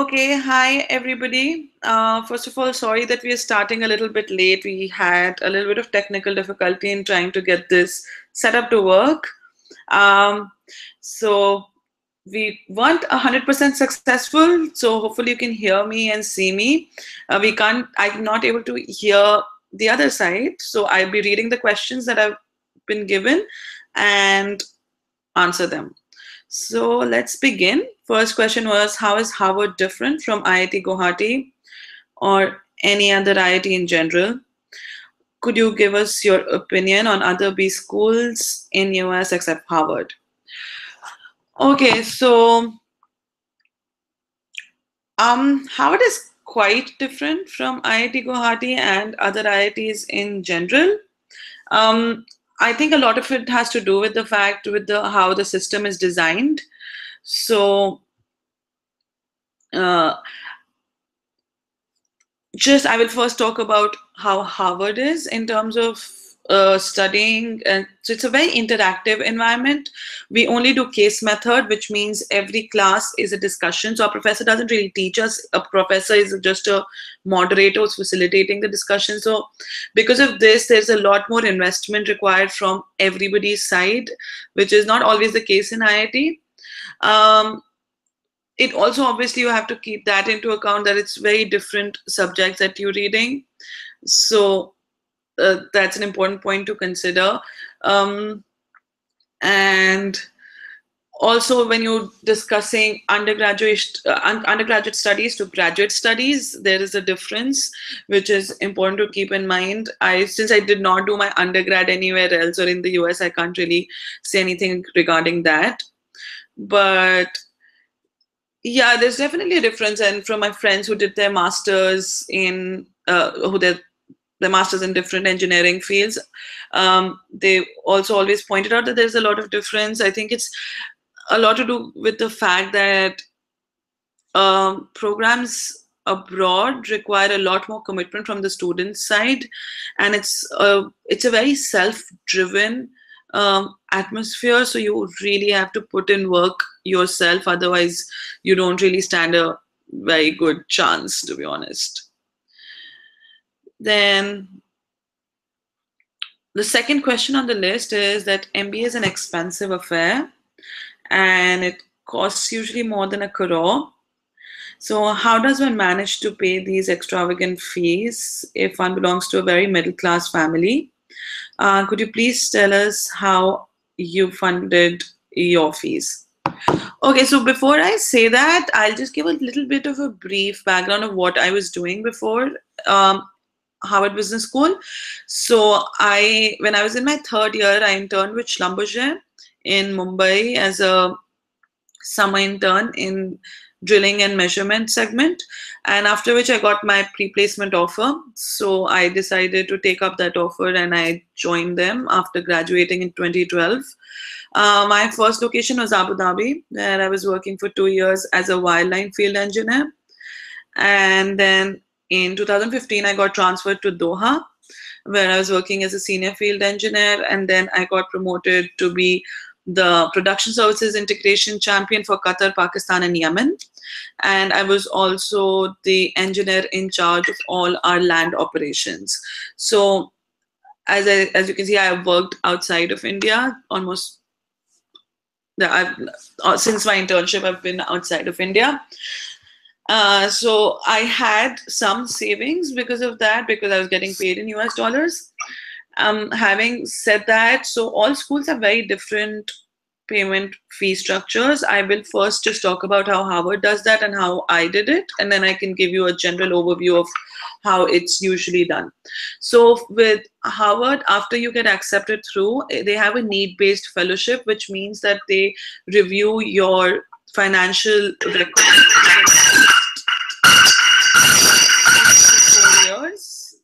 Okay, hi everybody. First of all, sorry that we are starting a little bit late. We had a little bit of technical difficulty in trying to get this set up to work. Um, so we weren't 100% successful. So hopefully you can hear me and see me. I'm not able to hear the other side. So I'll be reading the questions that I've been given and answer them. So let's begin. First question was, how is Harvard different from IIT Guwahati or any other IIT in general? Could you give us your opinion on other B schools in US except Harvard? Okay, so Harvard is quite different from IIT Guwahati and other IITs in general. Um, I think a lot of it has to do with the fact with the how the system is designed. So uh, just I will first talk about how Harvard is in terms of studying. And so it's a very interactive environment. We only do case method, which means every class is a discussion. So our professor doesn't really teach us. A professor is just a moderator who's facilitating the discussion. So because of this, there's a lot more investment required from everybody's side, which is not always the case in IIT. It also obviously you have to keep that into account that it's very different subjects that you're reading. So that's an important point to consider. And also when you're discussing undergraduate studies to graduate studies, there is a difference which is important to keep in mind. Since I did not do my undergrad anywhere else or in the US, I can't really say anything regarding that. But yeah, there's definitely a difference. And from my friends who did their masters in their masters in different engineering fields, they also always pointed out that there's a lot of difference. I think it's a lot to do with the fact that programs abroad require a lot more commitment from the student side, and it's a very self-driven atmosphere. So you really have to put in work yourself, otherwise you don't really stand a very good chance, to be honest. Then the second question on the list is that MBA is an expensive affair and it costs usually more than $1 crore. So how does one manage to pay these extravagant fees if one belongs to a very middle class family? Could you please tell us how you funded your fees? Okay, so before I say that, I'll just give a little bit of a brief background of what I was doing before Harvard Business School. So when I was in my third year, I interned with Schlumberger in Mumbai as a summer intern in drilling and measurement segment, and after which I got my pre-placement offer. So I decided to take up that offer and I joined them after graduating in 2012. My first location was Abu Dhabi, where I was working for 2 years as a wireline field engineer. And then in 2015, I got transferred to Doha, where I was working as a senior field engineer. And then I got promoted to be the production services integration champion for Qatar, Pakistan, and Yemen. And I was also the engineer in charge of all our land operations. So as you can see, I have worked outside of India almost. Since my internship, I've been outside of India. So I had some savings because of that, because I was getting paid in US dollars. Having said that, so all schools have very different payment fee structures. I will first just talk about how Harvard does that and how I did it, and then I can give you a general overview of how it's usually done. So with Harvard, after you get accepted through, they have a need-based fellowship, which means that they review your financial records for 4 years,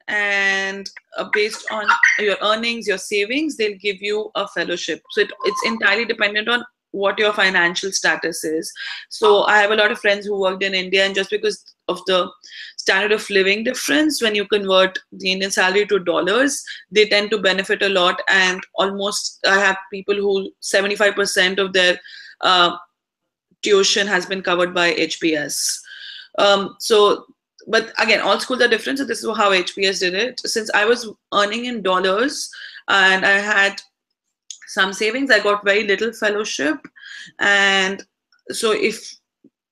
and based on your earnings, your savings, they'll give you a fellowship. So it's entirely dependent on what your financial status is. So I have a lot of friends who worked in India, and just because of the standard of living difference, when you convert the Indian salary to dollars, they tend to benefit a lot. And almost I have people who 75% of their tuition has been covered by HPS. So, but again, all schools are different. So this is how HPS did it. Since I was earning in dollars and I had some savings, I got very little fellowship. And so if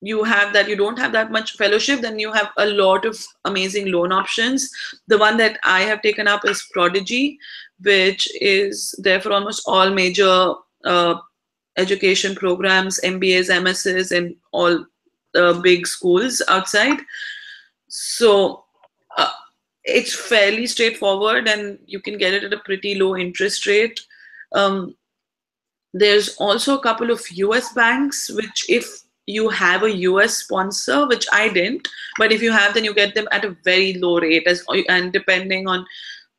you have that, you don't have that much fellowship, then you have a lot of amazing loan options. The one that I have taken up is Prodigy, which is there for almost all major education programs, MBAs, MSs, and all big schools outside. So it's fairly straightforward, and you can get it at a pretty low interest rate. There's also a couple of US banks, which if you have a US sponsor, which I didn't, but if you have, then you get them at a very low rate, and depending on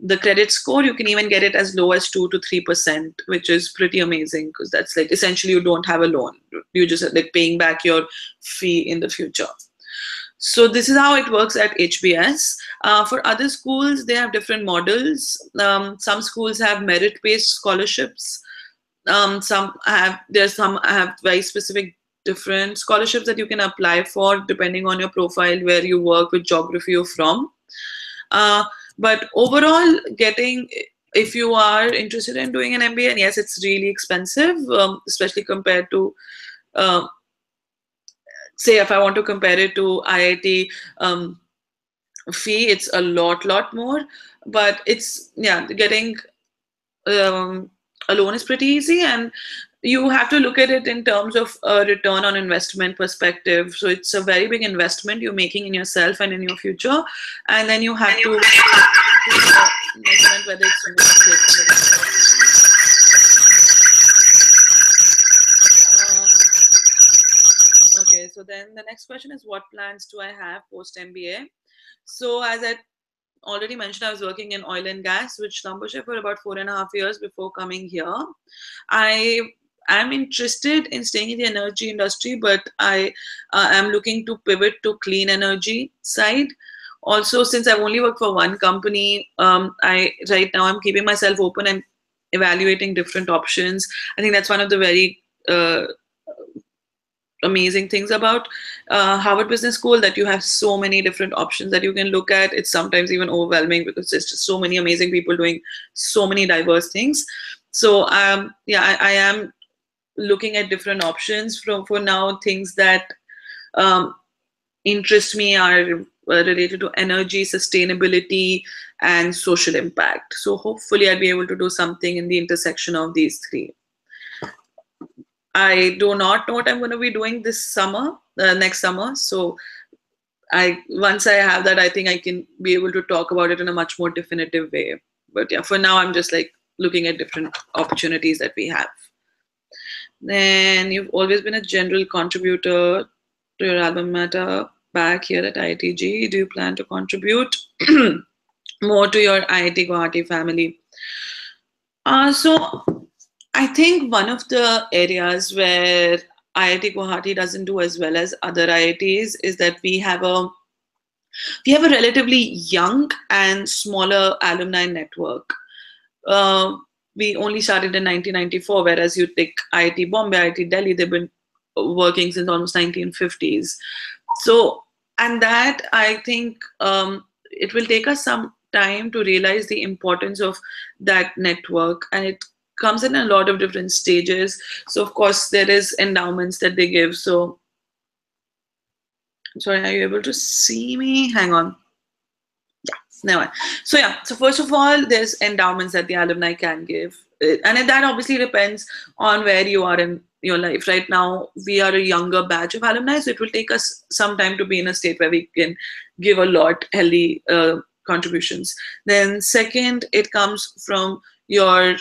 the credit score, you can even get it as low as 2 to 3%, which is pretty amazing, because that's like essentially you don't have a loan. You just like paying back your fee in the future. So this is how it works at HBS. For other schools, they have different models. Some schools have merit-based scholarships. Some have very specific different scholarships that you can apply for depending on your profile, where you work, with geography you're from. But overall, if you are interested in doing an MBA, and yes, it's really expensive, especially compared to, say, if I want to compare it to IIT fee, it's a lot more. But it's, yeah, getting a loan is pretty easy, and you have to look at it in terms of a return on investment perspective. So it's a very big investment you're making in yourself and in your future, and then you have to measurement whether it's worth it. Okay, so then the next question is, what plans do I have post MBA? So as I already mentioned, I was working in oil and gas, with Schlumberger for about 4.5 years before coming here. I'm interested in staying in the energy industry, but I am looking to pivot to clean energy side. Also, since I've only worked for one company, right now I'm keeping myself open and evaluating different options. I think that's one of the very amazing things about Harvard Business School, that you have so many different options that you can look at. It's sometimes even overwhelming because there's just so many amazing people doing so many diverse things. So yeah, I am looking at different options. For now, things that interest me are related to energy, sustainability, and social impact. So hopefully I'll be able to do something in the intersection of these three. I do not know what I'm going to be doing this summer, next summer. So once I have that, I think I can be able to talk about it in a much more definitive way. But yeah, for now, I'm just like looking at different opportunities that we have. Then you've always been a general contributor to your alma mater back here at IITG. Do you plan to contribute more to your IIT Guwahati family? So I think one of the areas where IIT Guwahati doesn't do as well as other IITs is that we have a relatively young and smaller alumni network. We only started in 1994, whereas you take IIT Bombay, IIT Delhi, they've been working since almost 1950s. So, and that, I think it will take us some time to realize the importance of that network, and it comes in a lot of different stages. So of course there is endowments that they give. So sorry, are you able to see me? Hang on. Yeah, never mind. So yeah, so first of all, there's endowments that the alumni can give, and that obviously depends on where you are in your life. Right now we are a younger batch of alumni, so it will take us some time to be in a state where we can give a lot healthy contributions. Then second, it comes from your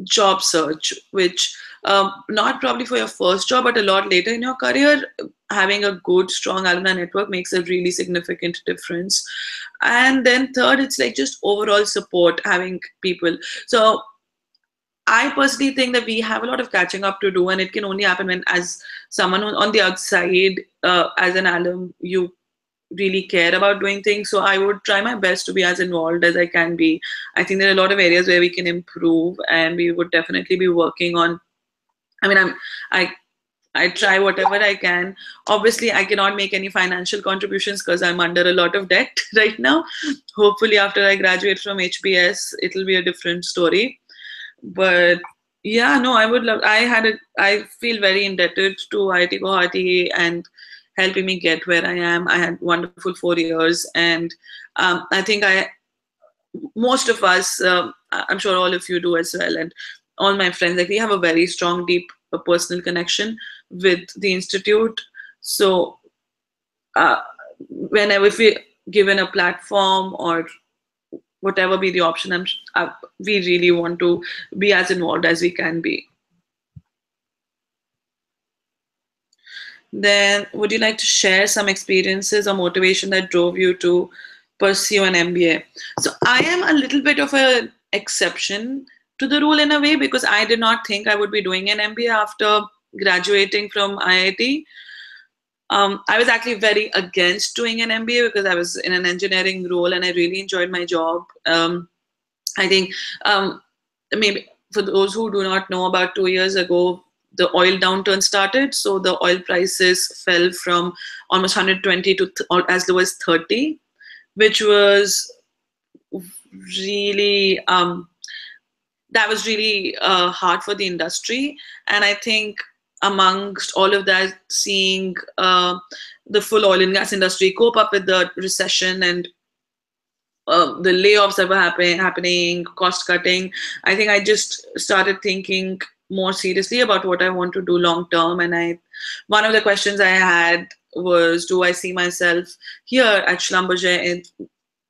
job search, which not probably for your first job, but a lot later in your career, having a good, strong alumni network makes a really significant difference. And then third, it's like just overall support, having people. So I personally think that we have a lot of catching up to do, and it can only happen when, as someone on the outside, as an alum, you really care about doing things. So I would try my best to be as involved as I can be. I think there are a lot of areas where we can improve, and we would definitely be working on. I mean, I try whatever I can. Obviously, I cannot make any financial contributions because I'm under a lot of debt right now. Hopefully, after I graduate from HBS, it'll be a different story. But yeah, no, I would love. I feel very indebted to IIT Guwahati and helping me get where I am. I had wonderful 4 years, and I think most of us, I'm sure all of you do as well, and all my friends, like we have a very strong, deep personal connection with the institute. So uh, whenever if we given a platform or whatever be the option, we really want to be as involved as we can be. Then, would you like to share some experiences or motivation that drove you to pursue an MBA? So, I am a little bit of an exception to the rule in a way because I did not think I would be doing an MBA after graduating from IIT. I was actually very against doing an MBA because I was in an engineering role and I really enjoyed my job. I think maybe for those who do not know, about 2 years ago, the oil downturn started. So the oil prices fell from almost 120 to or as low as 30, which was really that was really hard for the industry. And I think amongst all of that, seeing the full oil and gas industry cope up with the recession and the layoffs that were happening, cost cutting, I think I just started thinking more seriously about what I want to do long term. And one of the questions I had was, do I see myself here at Schlumberger in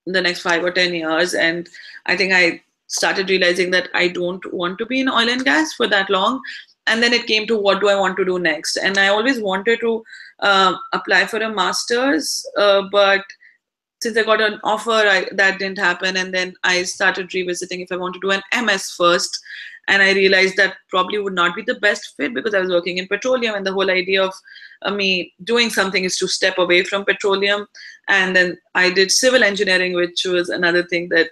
the next 5 or 10 years? And I think I started realizing that I don't want to be in oil and gas for that long. And then it came to, what do I want to do next? And I always wanted to apply for a master's, but since I got an offer, that didn't happen. And then I started revisiting if I want to do an MS first. And I realized that probably would not be the best fit because I was working in petroleum, and the whole idea of me doing something is to step away from petroleum. And then I did civil engineering, which was another thing that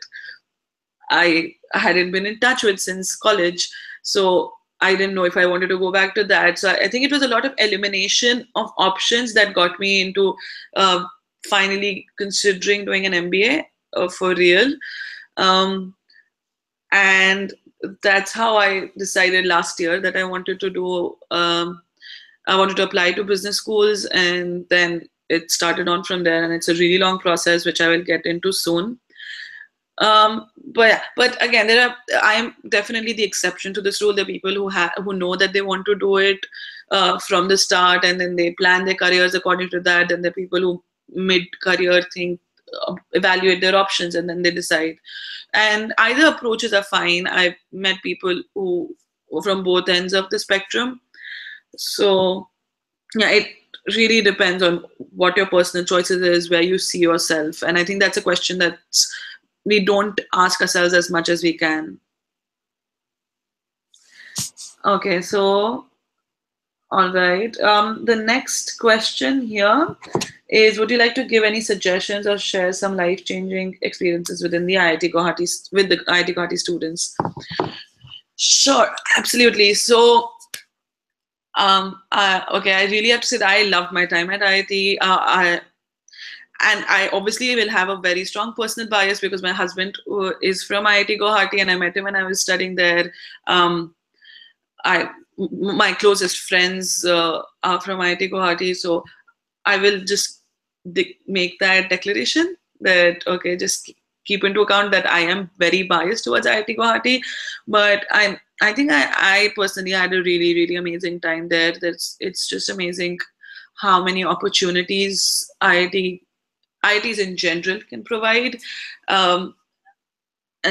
I hadn't been in touch with since college. So I didn't know if I wanted to go back to that. So I think it was a lot of elimination of options that got me into finally considering doing an MBA for real. And that's how I decided last year that I wanted to do, I wanted to apply to business schools, and then it started on from there. And it's a really long process, which I will get into soon. But again, I am definitely the exception to this rule. There are people who know that they want to do it from the start, and then they plan their careers according to that. And there are people who mid-career think, evaluate their options, and then they decide. And either approaches are fine. I've met people who from both ends of the spectrum. So yeah, it really depends on what your personal choices is, where you see yourself. And I think that's a question that we don't ask ourselves as much as we can. Okay, so all right. The next question here is, would you like to give any suggestions or share some life-changing experiences within the IIT Guwahati, with the IIT Guwahati students? Sure, absolutely. So, okay, I really have to say that I loved my time at IIT. And I obviously will have a very strong personal bias because my husband is from IIT Guwahati, and I met him when I was studying there. My closest friends are from IIT Guwahati, so I will just make that declaration that, okay, just keep into account that I am very biased towards IIT Guwahati, but I think I personally had a really, really amazing time there. It's just amazing how many opportunities IITs in general can provide, and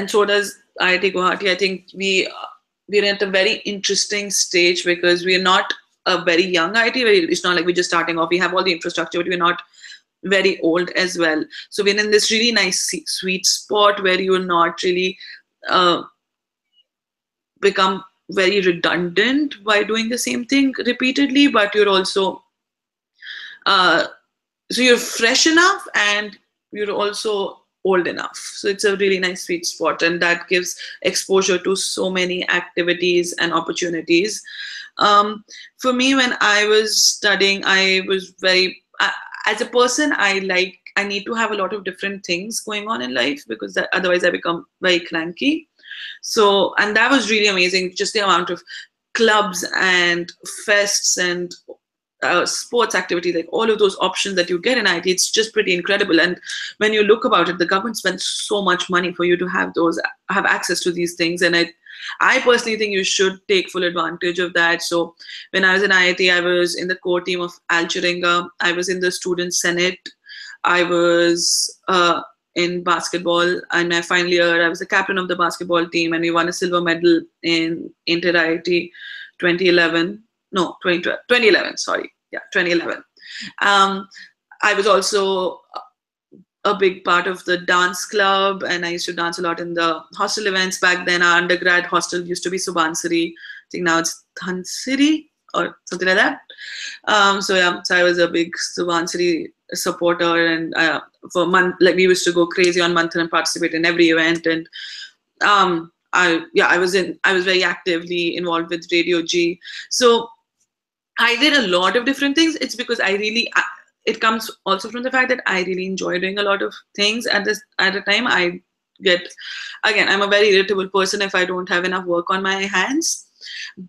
so does IIT Guwahati. I think we're at a very interesting stage because we're not a very young IIT. It's not like we're just starting off. We have all the infrastructure, but we're not very old as well. So we're in this really nice sweet spot where you will not really become very redundant by doing the same thing repeatedly, but you're also so you're fresh enough and you're also old enough. So it's a really nice sweet spot, and that gives exposure to so many activities and opportunities. For me, when I was studying, I was very, as a person, I need to have a lot of different things going on in life, because otherwise I become very cranky. So, and that was really amazing, just the amount of clubs and fests and sports activities, like all of those options that you get in IT. It's just pretty incredible. And when you look about it, the government spends so much money for you to have access to these things. And I personally think you should take full advantage of that. So when I was in IIT, I was in the core team of Alumx. I was in the student senate. I was in basketball. In my final year, I was the captain of the basketball team, and we won a silver medal in Inter-IIT 2011. No, 2011, sorry. Yeah, 2011. I was also a big part of the dance club, and I used to dance a lot in the hostel events. Back then, our undergrad hostel used to be Subansiri. I think now it's Dhansiri or something like that. So I was a big Subansiri supporter, and for a month, like, we used to go crazy on Manthan and participate in every event. And I was very actively involved with Radio G. So I did a lot of different things. It's because it comes also from the fact that I really enjoy doing a lot of things at a time. I'm a very irritable person if I don't have enough work on my hands.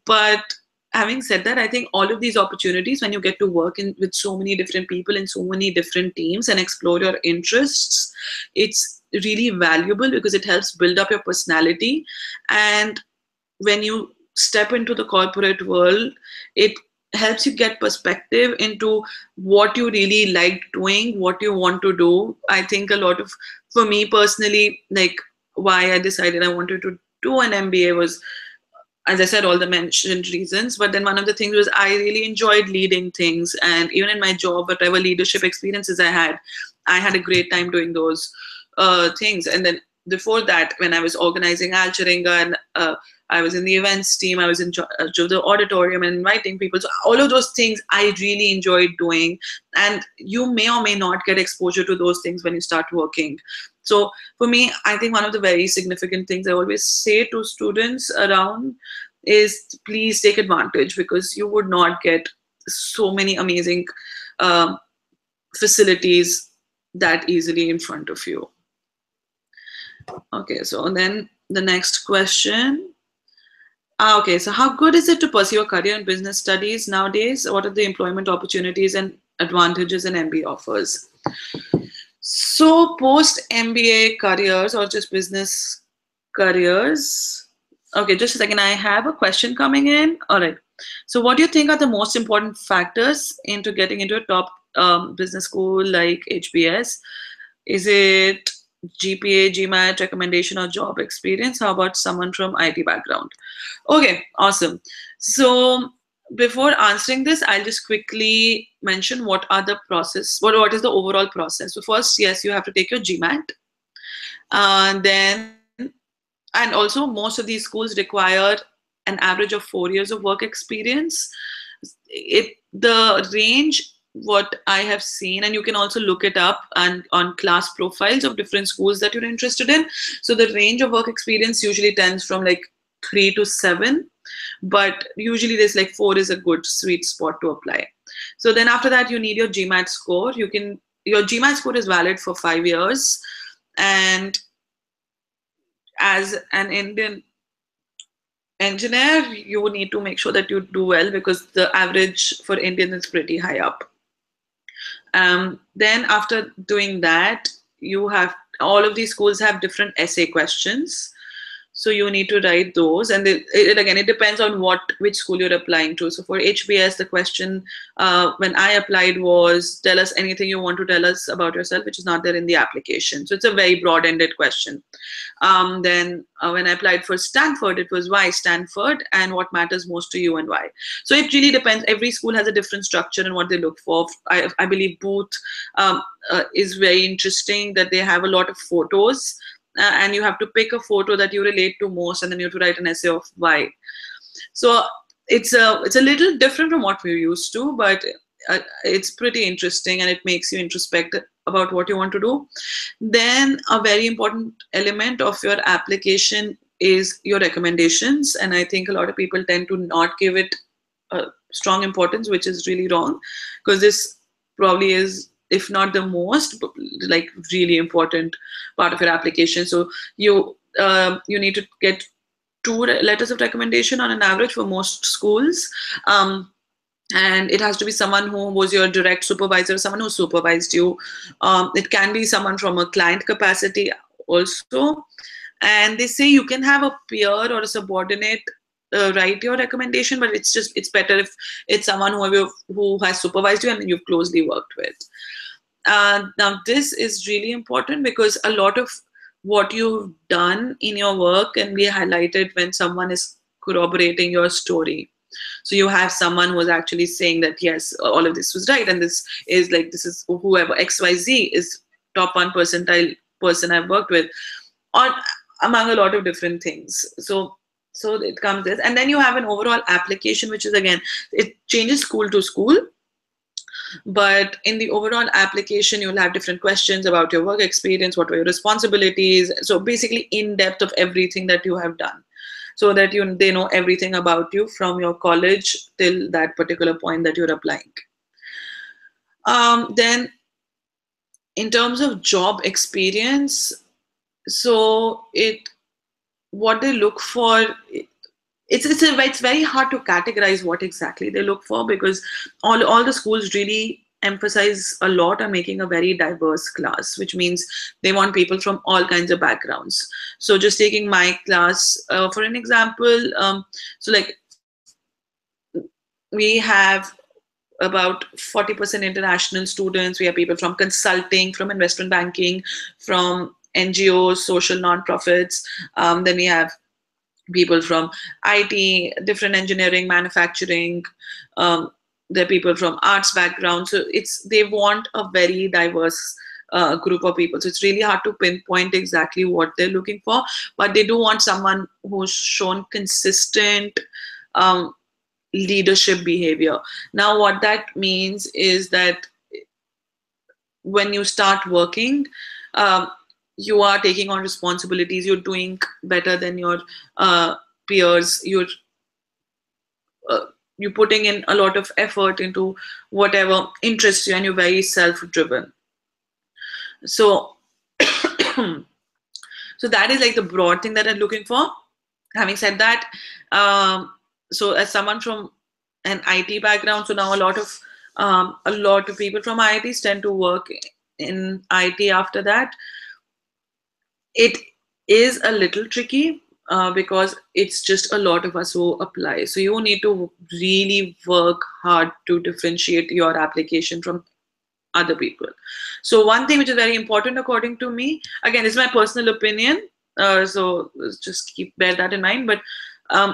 But having said that, I think all of these opportunities, when you get to work with so many different people in so many different teams and explore your interests, it's really valuable, because it helps build up your personality. And when you step into the corporate world, it helps you get perspective into what you really like doing, what you want to do. I think for me personally, like, why I decided I wanted to do an MBA was, as I said, all the mentioned reasons. But then one of the things was I really enjoyed leading things. And even in my job, whatever leadership experiences I had a great time doing those things. And then before that, when I was organizing Alcharinga, and I was in the events team, I was in charge of the auditorium and inviting people. So all of those things I really enjoyed doing. And you may or may not get exposure to those things when you start working. So for me, I think one of the very significant things I always say to students around is, please take advantage, because you would not get so many amazing facilities that easily in front of you. Okay, so then the next question. Okay, so how good is it to pursue a career in business studies nowadays? What are the employment opportunities and advantages an MBA offers? So post-MBA careers, or just business careers. Okay, just a second. I have a question coming in. All right. So what do you think are the most important factors into getting into a top business school like HBS? Is it GPA, GMAT, recommendation, or job experience? How about someone from IT background? Okay, awesome. So before answering this, I'll just quickly mention what is the overall process. So first, yes, you have to take your GMAT. And also most of these schools require an average of 4 years of work experience. The range, what I have seen, and you can also look it up and on class profiles of different schools that you're interested in. So the range of work experience usually tends from like 3 to 7, but usually there's like 4 is a good sweet spot to apply. So then after that, you need your GMAT score. Your GMAT score is valid for 5 years, and as an Indian engineer, you need to make sure that you do well, because the average for Indian is pretty high up. Then after doing that, all of these schools have different essay questions. So you need to write those, and it depends on which school you're applying to. So for HBS, the question when I applied was, tell us anything you want to tell us about yourself, which is not there in the application. So it's a very broad-ended question. Then when I applied for Stanford, it was why Stanford and what matters most to you and why. So it really depends. Every school has a different structure and what they look for. I believe Booth is very interesting, that they have a lot of photos. And you have to pick a photo that you relate to most, and then you have to write an essay of why. So it's a little different from what we're used to, but it's pretty interesting, and it makes you introspect about what you want to do. Then a very important element of your application is your recommendations, and I think a lot of people tend to not give it strong importance, which is really wrong, because this probably is, if not the most, like really important part of your application. So you need to get 2 letters of recommendation on an average for most schools. And it has to be someone who was your direct supervisor, someone who supervised you. It can be someone from a client capacity also. And they say you can have a peer or a subordinate write your recommendation, but it's better if it's someone who has supervised you and you've closely worked with. Now this is really important because a lot of what you've done in your work can be highlighted when someone is corroborating your story. So you have someone who is actually saying that yes, all of this was right, and this is whoever XYZ is top 1 percentile person I've worked with, or among a lot of different things. So it comes this, and then you have an overall application, which is, again, it changes school to school. But in the overall application, you'll have different questions about your work experience, what were your responsibilities. So basically in depth of everything that you have done, so that they know everything about you from your college till that particular point that you're applying. Then in terms of job experience, so what they look for, it's very hard to categorize what exactly they look for, because all the schools really emphasize a lot on making a very diverse class, which means they want people from all kinds of backgrounds. So just taking my class for an example, so like we have about 40% international students. We have people from consulting, from investment banking, from NGOs, social nonprofits. Then we have people from IT, different engineering, manufacturing. There are people from arts background. So they want a very diverse group of people. So it's really hard to pinpoint exactly what they're looking for, but they do want someone who's shown consistent leadership behavior. Now, what that means is that when you start working, you are taking on responsibilities, you're doing better than your peers, you're putting in a lot of effort into whatever interests you, and you're very self-driven. So, so that is like the broad thing that I'm looking for. Having said that, so as someone from an IT background, so now a lot of people from IITs tend to work in IT after that. It is a little tricky because it's just a lot of us who apply. So you need to really work hard to differentiate your application from other people. So one thing which is very important according to me, again, this is my personal opinion, so just bear that in mind, but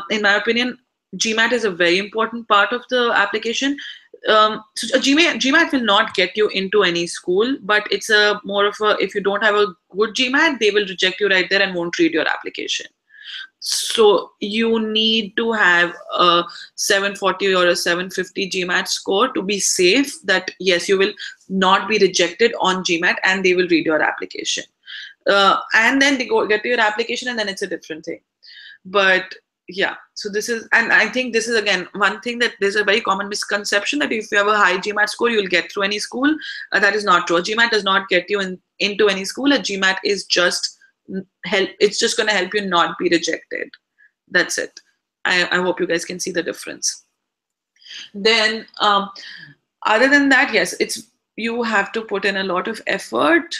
in my opinion, GMAT is a very important part of the application. So a GMAT will not get you into any school, but it's more of a, if you don't have a good GMAT, they will reject you right there and won't read your application. So you need to have a 740 or a 750 GMAT score to be safe that yes, you will not be rejected on GMAT and they will read your application. And then they get to your application and then it's a different thing. But yeah, so this is, and I think this is again one thing that there's a very common misconception that if you have a high GMAT score, you'll get through any school. That is not true. A GMAT does not get you into any school. A GMAT is just it's just going to help you not be rejected. That's it. I hope you guys can see the difference. Then other than that, yes, you have to put in a lot of effort.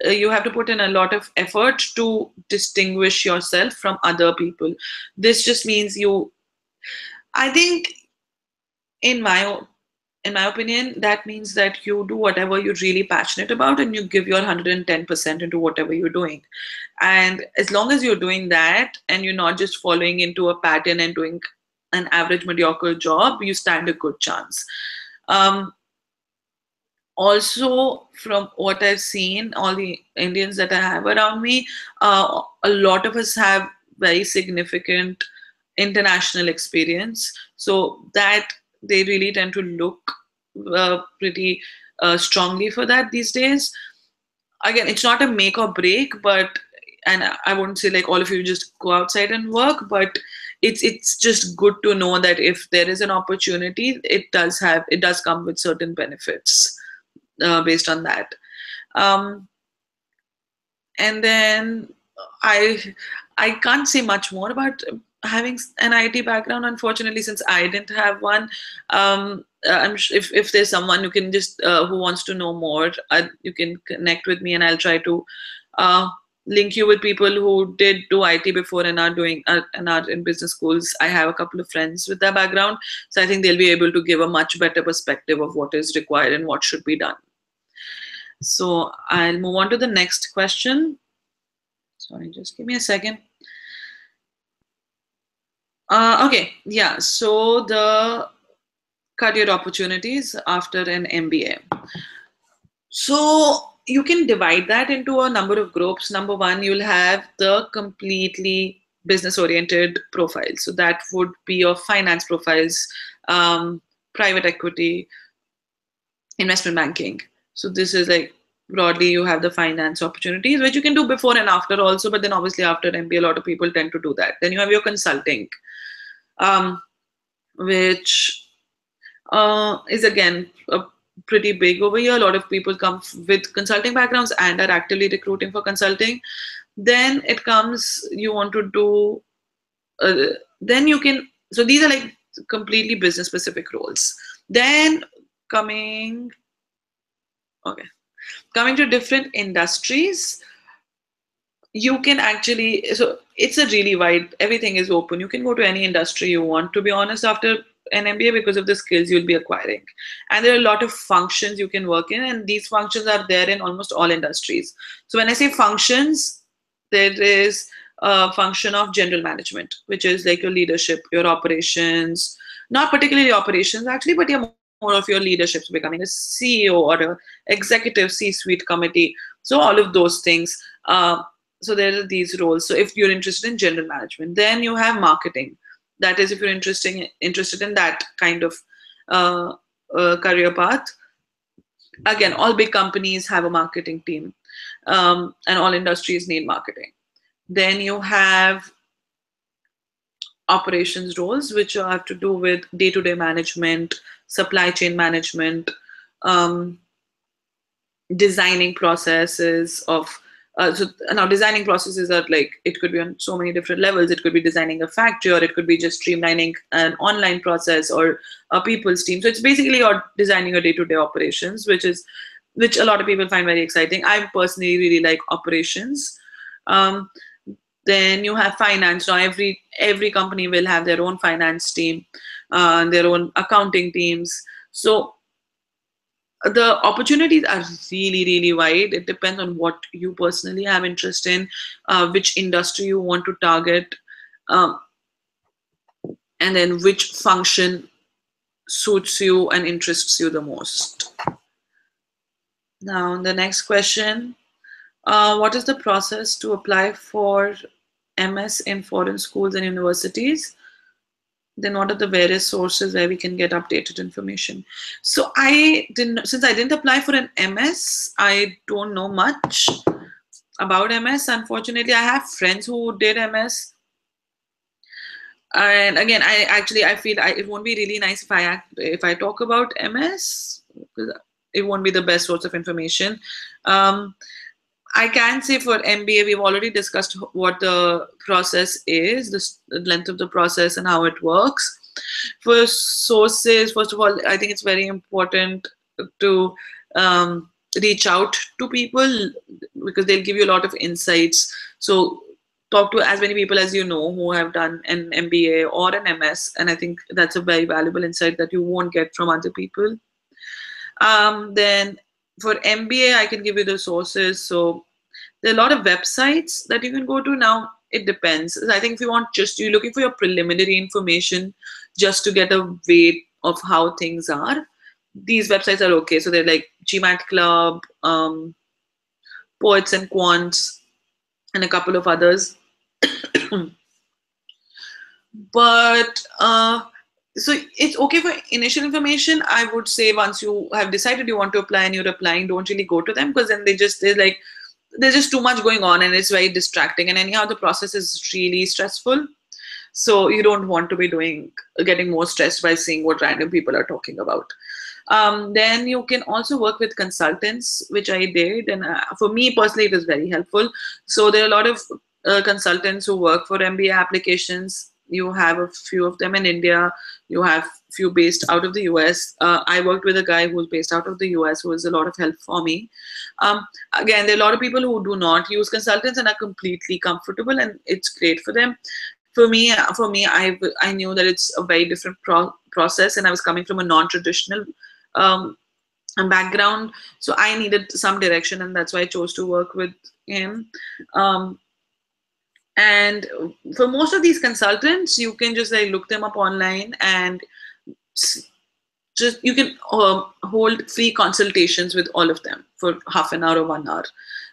You have to put in a lot of effort to distinguish yourself from other people. This just means I think in my opinion, that means that you do whatever you're really passionate about and you give your 110% into whatever you're doing. And as long as you're doing that and you're not just following into a pattern and doing an average mediocre job, you stand a good chance. Also, from what I've seen, all the Indians that I have around me, a lot of us have very significant international experience. So that they really tend to look pretty strongly for that these days. Again, it's not a make or break, and I wouldn't say like all of you just go outside and work, but it's just good to know that if there is an opportunity, it does come with certain benefits based on that. And then I can't say much more about having an IT background, unfortunately, since I didn't have one. If there's someone who can just who wants to know more, you can connect with me, and I'll try to link you with people who did do IT before and are doing and are in business schools. I have a couple of friends with that background, so I think they'll be able to give a much better perspective of what is required and what should be done. So I'll move on to the next question. Sorry, just give me a second. Okay, yeah, so the career opportunities after an MBA. So you can divide that into a number of groups. Number one, you'll have the completely business-oriented profiles. So that would be your finance profiles, private equity, investment banking. So this is like broadly you have the finance opportunities, which you can do before and after also, but then obviously after MBA, a lot of people tend to do that. Then you have your consulting, which is again pretty big over here. A lot of people come with consulting backgrounds and are actively recruiting for consulting. Then it comes, you want to do, then you can, so these are like completely business specific roles. Then coming to different industries, you can actually, so it's a really wide, everything is open. You can go to any industry you want, to be honest, after an MBA, because of the skills you'll be acquiring. And there are a lot of functions you can work in, and these functions are there in almost all industries. So when I say functions, there is a function of general management, which is like your leadership, your operations, not particularly operations actually, but more of your leadership, becoming a CEO or a executive C-suite committee. So all of those things. So there are these roles. So if you're interested in general management, then you have marketing. That is if you're interested in that kind of career path. Again, all big companies have a marketing team, and all industries need marketing. Then you have operations roles, which have to do with day-to-day management, supply chain management, designing processes of so now designing processes are like, it could be on so many different levels. It could be designing a factory, or it could be just streamlining an online process or a people's team. So it's basically you're designing your day-to-day operations, which a lot of people find very exciting. I personally really like operations. Then you have finance. Now every company will have their own finance team, their own accounting teams. So the opportunities are really, really wide. It depends on what you personally have interest in, which industry you want to target, and then which function suits you and interests you the most. Now, the next question, what is the process to apply for MS in foreign schools and universities? Then what are the various sources where we can get updated information? So since I didn't apply for an MS, I don't know much about MS. Unfortunately, I have friends who did MS. And again, I feel it won't be really nice if I talk about MS, because it won't be the best source of information. I can say for MBA, we've already discussed what the process is, the length of the process and how it works. For sources, first of all, I think it's very important to reach out to people, because they'll give you a lot of insights. So talk to as many people as you know who have done an MBA or an MS, and I think that's a very valuable insight that you won't get from other people. Then for MBA, I can give you the sources. So there are a lot of websites that you can go to. Now, it depends. I think if you're looking for your preliminary information just to get a weight of how things are, these websites are okay. So they're like GMAT Club, Poets and Quants, and a couple of others. But So it's okay for initial information. I would say once you have decided you want to apply and you're applying, don't really go to them, because then there's just too much going on and it's very distracting. And anyhow, the process is really stressful. So you don't want to be getting more stressed by seeing what random people are talking about. Then you can also work with consultants, which I did. And for me personally, it is very helpful. So there are a lot of consultants who work for MBA applications. You have a few of them in India. You have few based out of the US. I worked with a guy who's based out of the US who was a lot of help for me. Again, there are a lot of people who do not use consultants and are completely comfortable, and it's great for them. I knew that it's a very different process, and I was coming from a non-traditional um, background, so I needed some direction, and that's why I chose to work with him. And for most of these consultants, you can just like look them up online, and just you can hold free consultations with all of them for half an hour or 1 hour.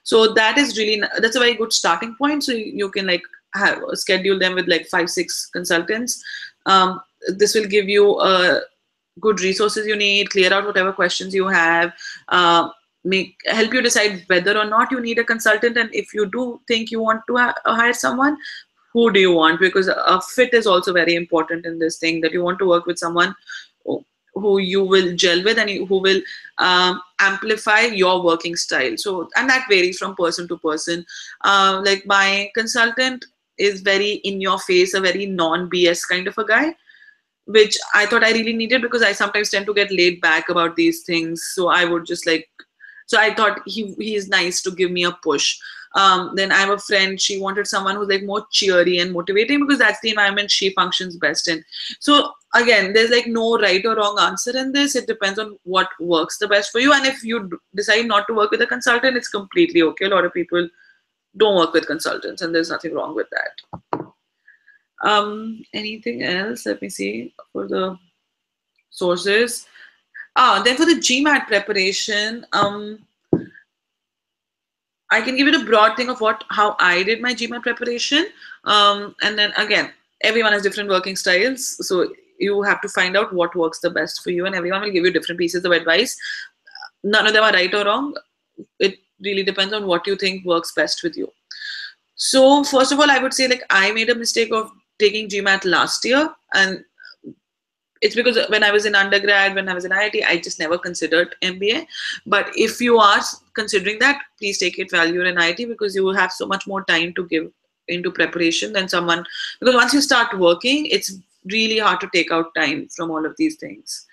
So that's a very good starting point. So you can like schedule them with like 5-6 consultants. This will give you good resources you need, clear out whatever questions you have, help you decide whether or not you need a consultant, and if you do think you want to hire someone, who do you want? Because a fit is also very important in this thing, that you want to work with someone who you will gel with and who will amplify your working style. So, and that varies from person to person. Like my consultant is very in your face, a very non-BS kind of a guy, which I thought I really needed, because I sometimes tend to get laid back about these things. So I would just like, so I thought he is nice to give me a push. Then I have a friend, she wanted someone who's like more cheery and motivating, because that's the environment she functions best in. So again, there's like no right or wrong answer in this. It depends on what works the best for you. And if you decide not to work with a consultant, it's completely okay. A lot of people don't work with consultants, and there's nothing wrong with that. Anything else? Let me see for the sources. Then for the GMAT preparation, I can give you the broad thing of how I did my GMAT preparation. And then again, everyone has different working styles. So you have to find out what works the best for you, and everyone will give you different pieces of advice. None of them are right or wrong. It really depends on what you think works best with you. So first of all, I would say like I made a mistake of taking GMAT last year, and it's because when I was in undergrad, when I was in IIT, I just never considered MBA. But if you are considering that, please take it while you're in IIT, because you will have so much more time to give into preparation than someone, because once you start working, it's really hard to take out time from all of these things.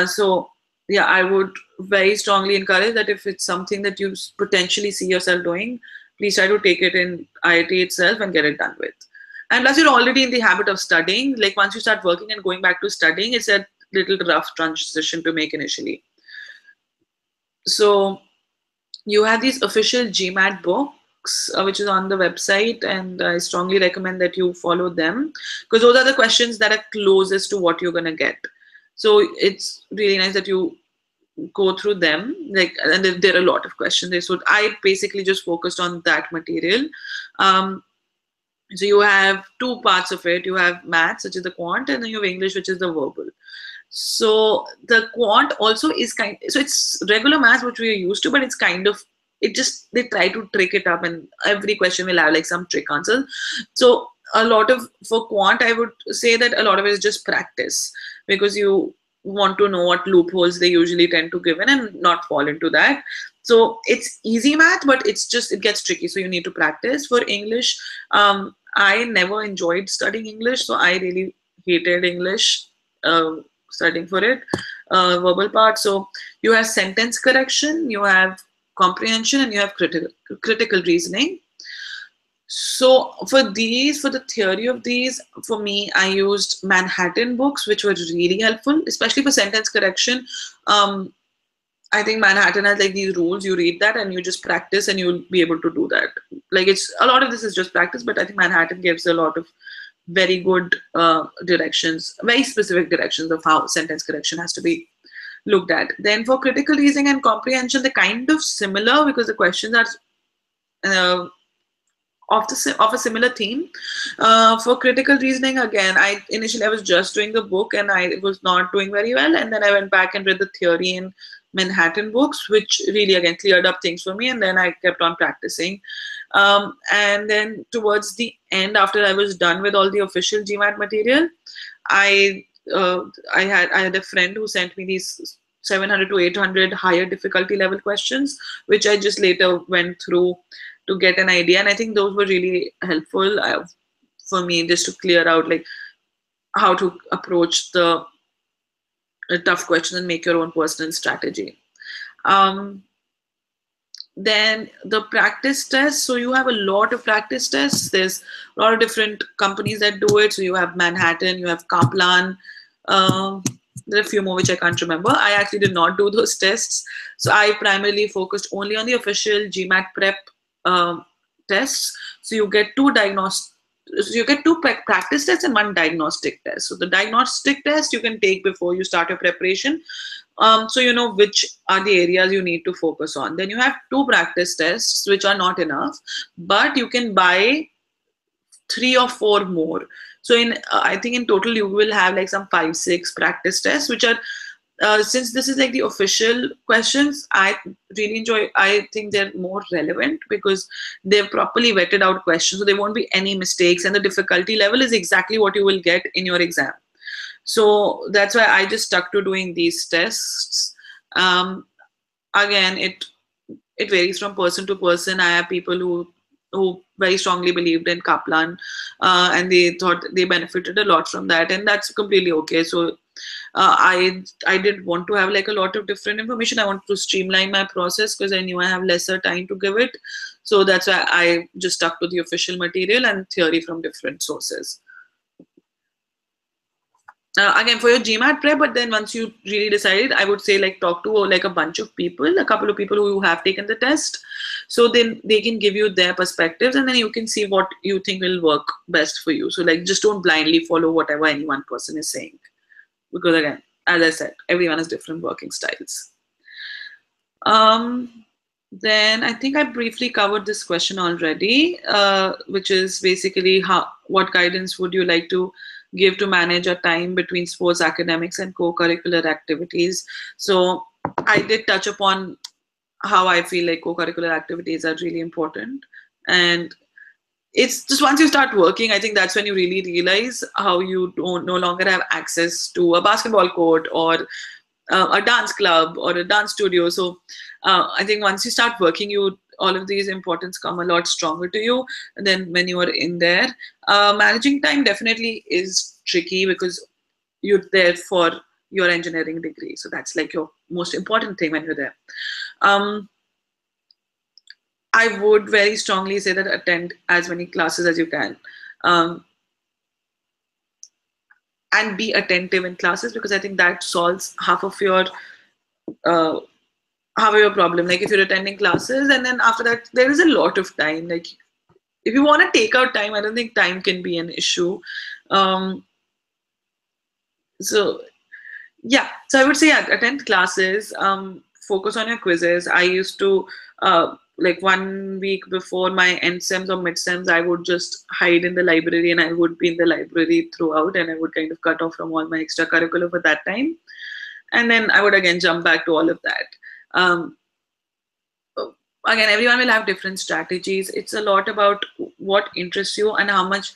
So yeah, I would very strongly encourage that if it's something that you potentially see yourself doing, please try to take it in IIT itself and get it done with. And plus, you're already in the habit of studying. Like once you start working and going back to studying, it's a little rough transition to make initially. So you have these official GMAT books, which is on the website, and I strongly recommend that you follow them, because those are the questions that are closest to what you're gonna get. So it's really nice that you go through them. Like, and there are a lot of questions there. So I basically just focused on that material. So you have two parts of it. You have maths, which is the quant, and then you have English, which is the verbal. So the quant also is so it's regular maths, which we are used to, but it's kind of, they try to trick it up, and every question will have like some trick answer. So for quant, I would say that a lot of it is just practice, because you want to know what loopholes they usually tend to give in and not fall into that. So it's easy math, but it gets tricky. So you need to practice. For English, I never enjoyed studying English, so I really hated English studying for it, verbal part. So you have sentence correction, you have comprehension, and you have critical reasoning. So for the theory of these, for me, I used Manhattan books, which were really helpful, especially for sentence correction. I think Manhattan has like these rules. You read that and you just practice, and you'll be able to do that. Like a lot of this is just practice, but I think Manhattan gives a lot of very good directions, very specific directions of how sentence correction has to be looked at. Then for critical reasoning and comprehension, they're kind of similar, because the questions are of a similar theme. For critical reasoning, again, I was just doing the book and I was not doing very well, and then I went back and read the theory in Manhattan books, which really again cleared up things for me, and then I kept on practicing. And then towards the end, after I was done with all the official GMAT material, I I had a friend who sent me these 700 to 800 higher difficulty level questions, which I just later went through to get an idea. And I think those were really helpful for me, just to clear out like how to approach the tough questions and make your own personal strategy. Then the practice tests. So you have a lot of practice tests. There's a lot of different companies that do it. So you have Manhattan, you have Kaplan. There are a few more which I can't remember. I actually did not do those tests. So I primarily focused only on the official GMAT prep tests. So you get two practice tests and one diagnostic test. So the diagnostic test you can take before you start your preparation. So you know which are the areas you need to focus on. Then you have two practice tests, which are not enough, but you can buy 3 or 4 more. So I think in total you will have like some 5-6 practice tests, which are since this is like the official questions, I really enjoy. I think they're more relevant because they've properly vetted out questions, so there won't be any mistakes, and the difficulty level is exactly what you will get in your exam. So that's why I just stuck to doing these tests. Again, it varies from person to person. I have people who very strongly believed in Kaplan, and they thought they benefited a lot from that, and that's completely okay. So I did want to have like a lot of different information. I wanted to streamline my process because I knew I have lesser time to give it. So that's why I just stuck to the official material and theory from different sources. Again, for your GMAT prep, but then once you really decided, I would say like talk to like a bunch of people, a couple of people who have taken the test. So then they can give you their perspectives, and then you can see what you think will work best for you. So like just don't blindly follow whatever any one person is saying. Because again, as I said, everyone has different working styles. Then I think I briefly covered this question already, which is basically what guidance would you like to give to manage your time between sports, academics, and co-curricular activities. So I did touch upon how I feel like co-curricular activities are really important. And it's just once you start working, I think that's when you really realize how you no longer have access to a basketball court or a dance club or a dance studio. So I think once you start working, all of these importance come a lot stronger to you than when you are in there. Managing time definitely is tricky because you're there for your engineering degree. So that's like your most important thing when you're there. I would very strongly say that attend as many classes as you can. And be attentive in classes, because I think that solves half of your problem. Like if you're attending classes and then after that there is a lot of time, like if you want to take out time, I don't think time can be an issue. So yeah, so I would say attend classes, focus on your quizzes. I used to like 1 week before my end sems or mid sems, I would just hide in the library and I would be in the library throughout, and I would kind of cut off from all my extracurricular for that time. And then I would again jump back to all of that. Again, everyone will have different strategies. It's a lot about what interests you and how much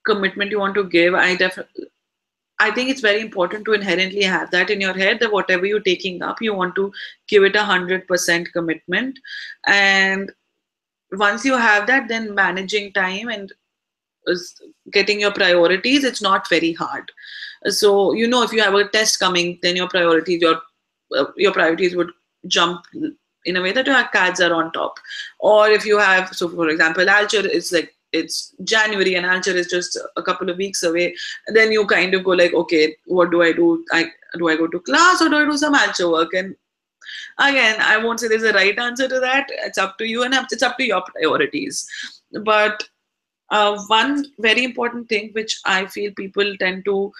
commitment you want to give. I think it's very important to inherently have that in your head, that whatever you're taking up, you want to give it 100% commitment. And once you have that, then managing time and getting your priorities, it's not very hard. So, you know, if you have a test coming, then your priorities would jump in a way that your CADs are on top. Or if you have, so for example, Alcher is like, it's January and Alcher is just a couple of weeks away, then you kind of go like, okay, what do I do? Do I go to class or do I do some Alcher work? And again, I won't say there's a right answer to that. It's up to you and it's up to your priorities. But one very important thing which I feel people tend to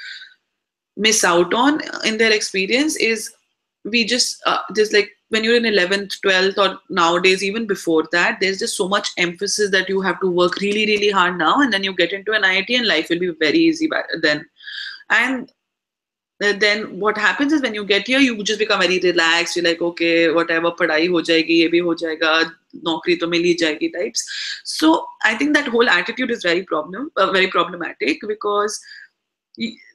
miss out on in their experience is there's like when you're in 11th, 12th, or nowadays even before that, there's just so much emphasis that you have to work really, really hard now, and then you get into an IIT and life will be very easy then. And then what happens is when you get here, you just become very relaxed. You're like, okay, whatever, padhai ho jayegi, ye bhi ho jayega, naukri to mil hi jayegi types. So I think that whole attitude is very problematic, because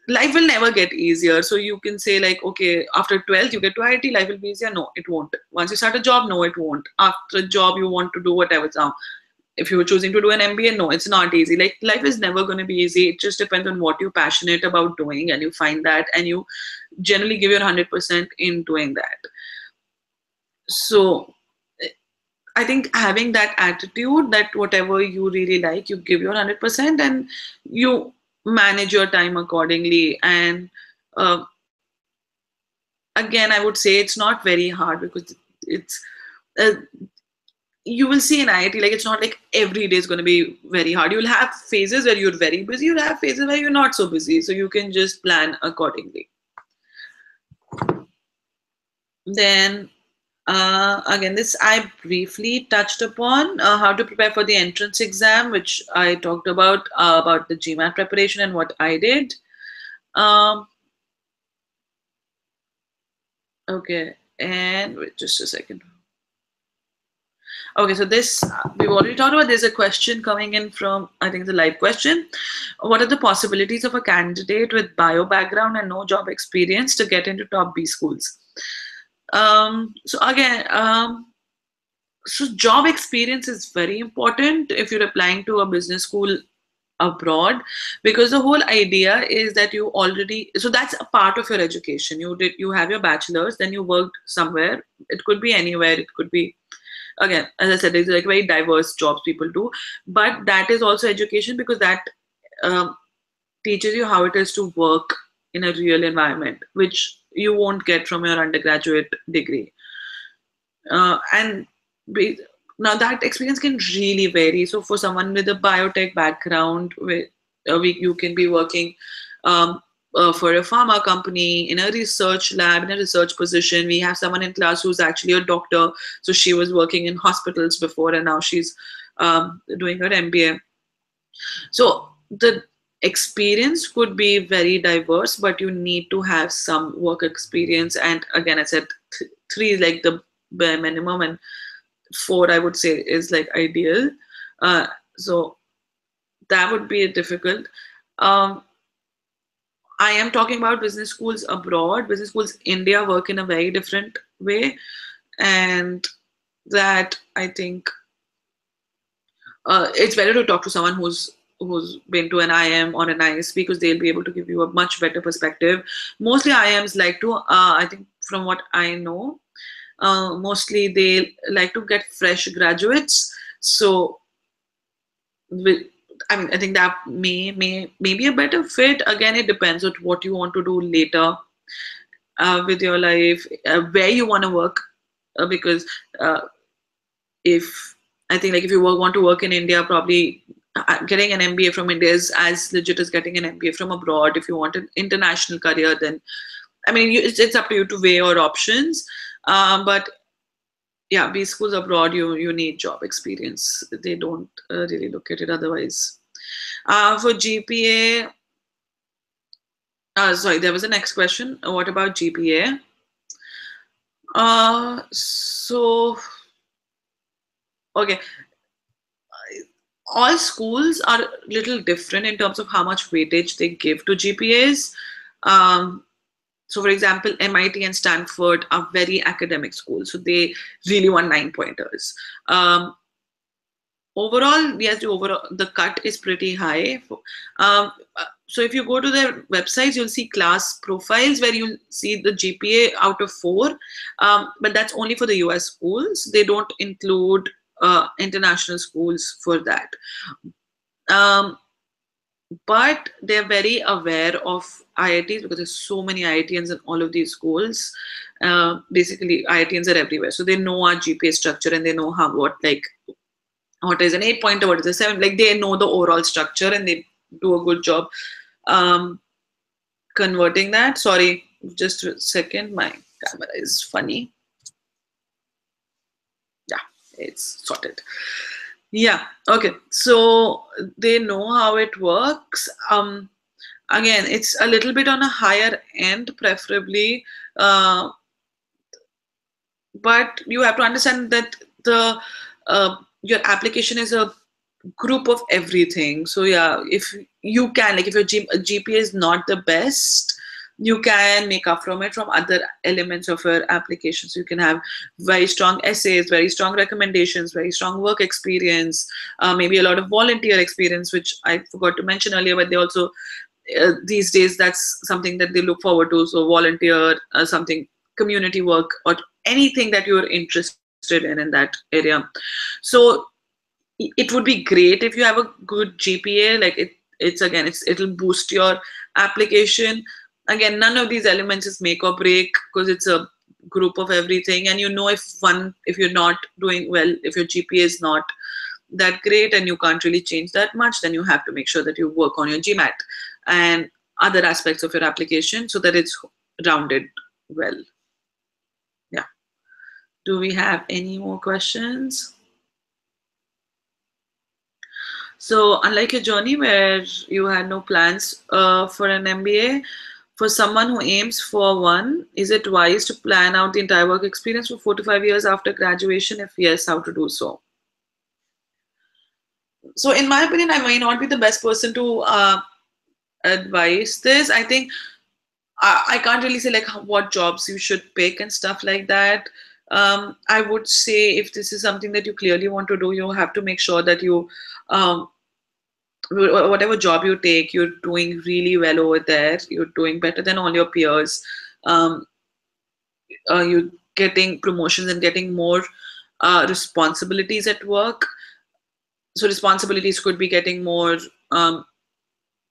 life will never get easier. So you can say like, okay, after 12th you get to IIT, life will be easier. No, it won't. Once you start a job, no, it won't. After a job, you want to do whatever now. If you're choosing to do an MBA, no, it's not easy. Like, life is never going to be easy. It just depends on what you're passionate about doing, and you find that, and you generally give your 100% in doing that. So I think having that attitude that whatever you really like, you give your 100%, and you manage your time accordingly. And again, I would say it's not very hard, because it's you will see in IIT, like, it's not like every day is going to be very hard. You'll have phases where you're very busy. You'll have phases where you're not so busy. So you can just plan accordingly. Then again, this I briefly touched upon, how to prepare for the entrance exam, which I talked about the GMAT preparation and what I did. Okay, and wait just a second. Okay, so this we've already talked about. There's a question coming in from, I think, the live question. What are the possibilities of a candidate with bio background and no job experience to get into top B schools? So again, so job experience is very important if you're applying to a business school abroad, because the whole idea is that you already, so that's a part of your education. You have your bachelor's, then you worked somewhere. It could be anywhere. It could be, again, as I said, it's like very diverse jobs people do, but that is also education, because that teaches you how it is to work in a real environment, which you won't get from your undergraduate degree. And now that experience can really vary. So for someone with a biotech background, you can be working for a pharma company, in a research lab, in a research position. We have someone in class who's actually a doctor. So she was working in hospitals before, and now she's doing her MBA. So the experience could be very diverse, but you need to have some work experience. And again, I said 3 is like the bare minimum, and 4, I would say, is like ideal. So that would be difficult. I am talking about business schools abroad. Business schools India work in a very different way, and that I think it's better to talk to someone who's been to an IM or an IS, because they'll be able to give you a much better perspective. Mostly IMs like to, I think from what I know, mostly they like to get fresh graduates. So I think that may be a better fit. Again, it depends on what you want to do later with your life, where you want to work, because if I think, like, if you want to work in India, probably getting an MBA from India is as legit as getting an MBA from abroad. If you want an international career, then I mean, it's up to you to weigh your options. But yeah, B schools abroad, you need job experience. They don't really look at it otherwise. For GPA, sorry, there was a next question. What about GPA? So, okay. All schools are a little different in terms of how much weightage they give to GPAs. So for example, MIT and Stanford are very academic schools, so they really want 9-pointers. Overall, yes, the cut is pretty high. So if you go to their websites, you'll see class profiles where you'll see the GPA out of 4, but that's only for the US schools. They don't include international schools for that. But they're very aware of IITs, because there's so many IITians in all of these schools. Basically, IITians are everywhere. So they know our GPA structure, and they know what is an 8-pointer, what is a 7. Like, they know the overall structure, and they do a good job converting that. Sorry, just a second. My camera is funny. it's sorted. Yeah, okay. So they know how it works. Again, it's a little bit on a higher end, preferably, but you have to understand that the your application is a group of everything. So yeah, if you can, like, if your GPA is not the best, you can make up from it from other elements of your application. So you can have very strong essays, very strong recommendations, very strong work experience, maybe a lot of volunteer experience, which I forgot to mention earlier, but they also these days that's something that they look forward to. So volunteer, something, community work, or anything that you're interested in that area. So it would be great if you have a good GPA. Like it'll boost your application. Again, none of these elements is make or break because it's a group of everything. And you know, if you're not doing well, if your GPA is not that great and you can't really change that much, then you have to make sure that you work on your GMAT and other aspects of your application so that it's rounded well. Yeah. Do we have any more questions? So unlike your journey where you had no plans for an MBA, for someone who aims for one, is it wise to plan out the entire work experience for 4 to 5 years after graduation? If yes, how to do so? So in my opinion, I may not be the best person to advise this. I think I can't really say like what jobs you should pick and stuff like that. I would say if this is something that you clearly want to do, you have to make sure that you whatever job you take, you're doing really well over there. You're doing better than all your peers. You're getting promotions and getting more responsibilities at work. So responsibilities could be getting more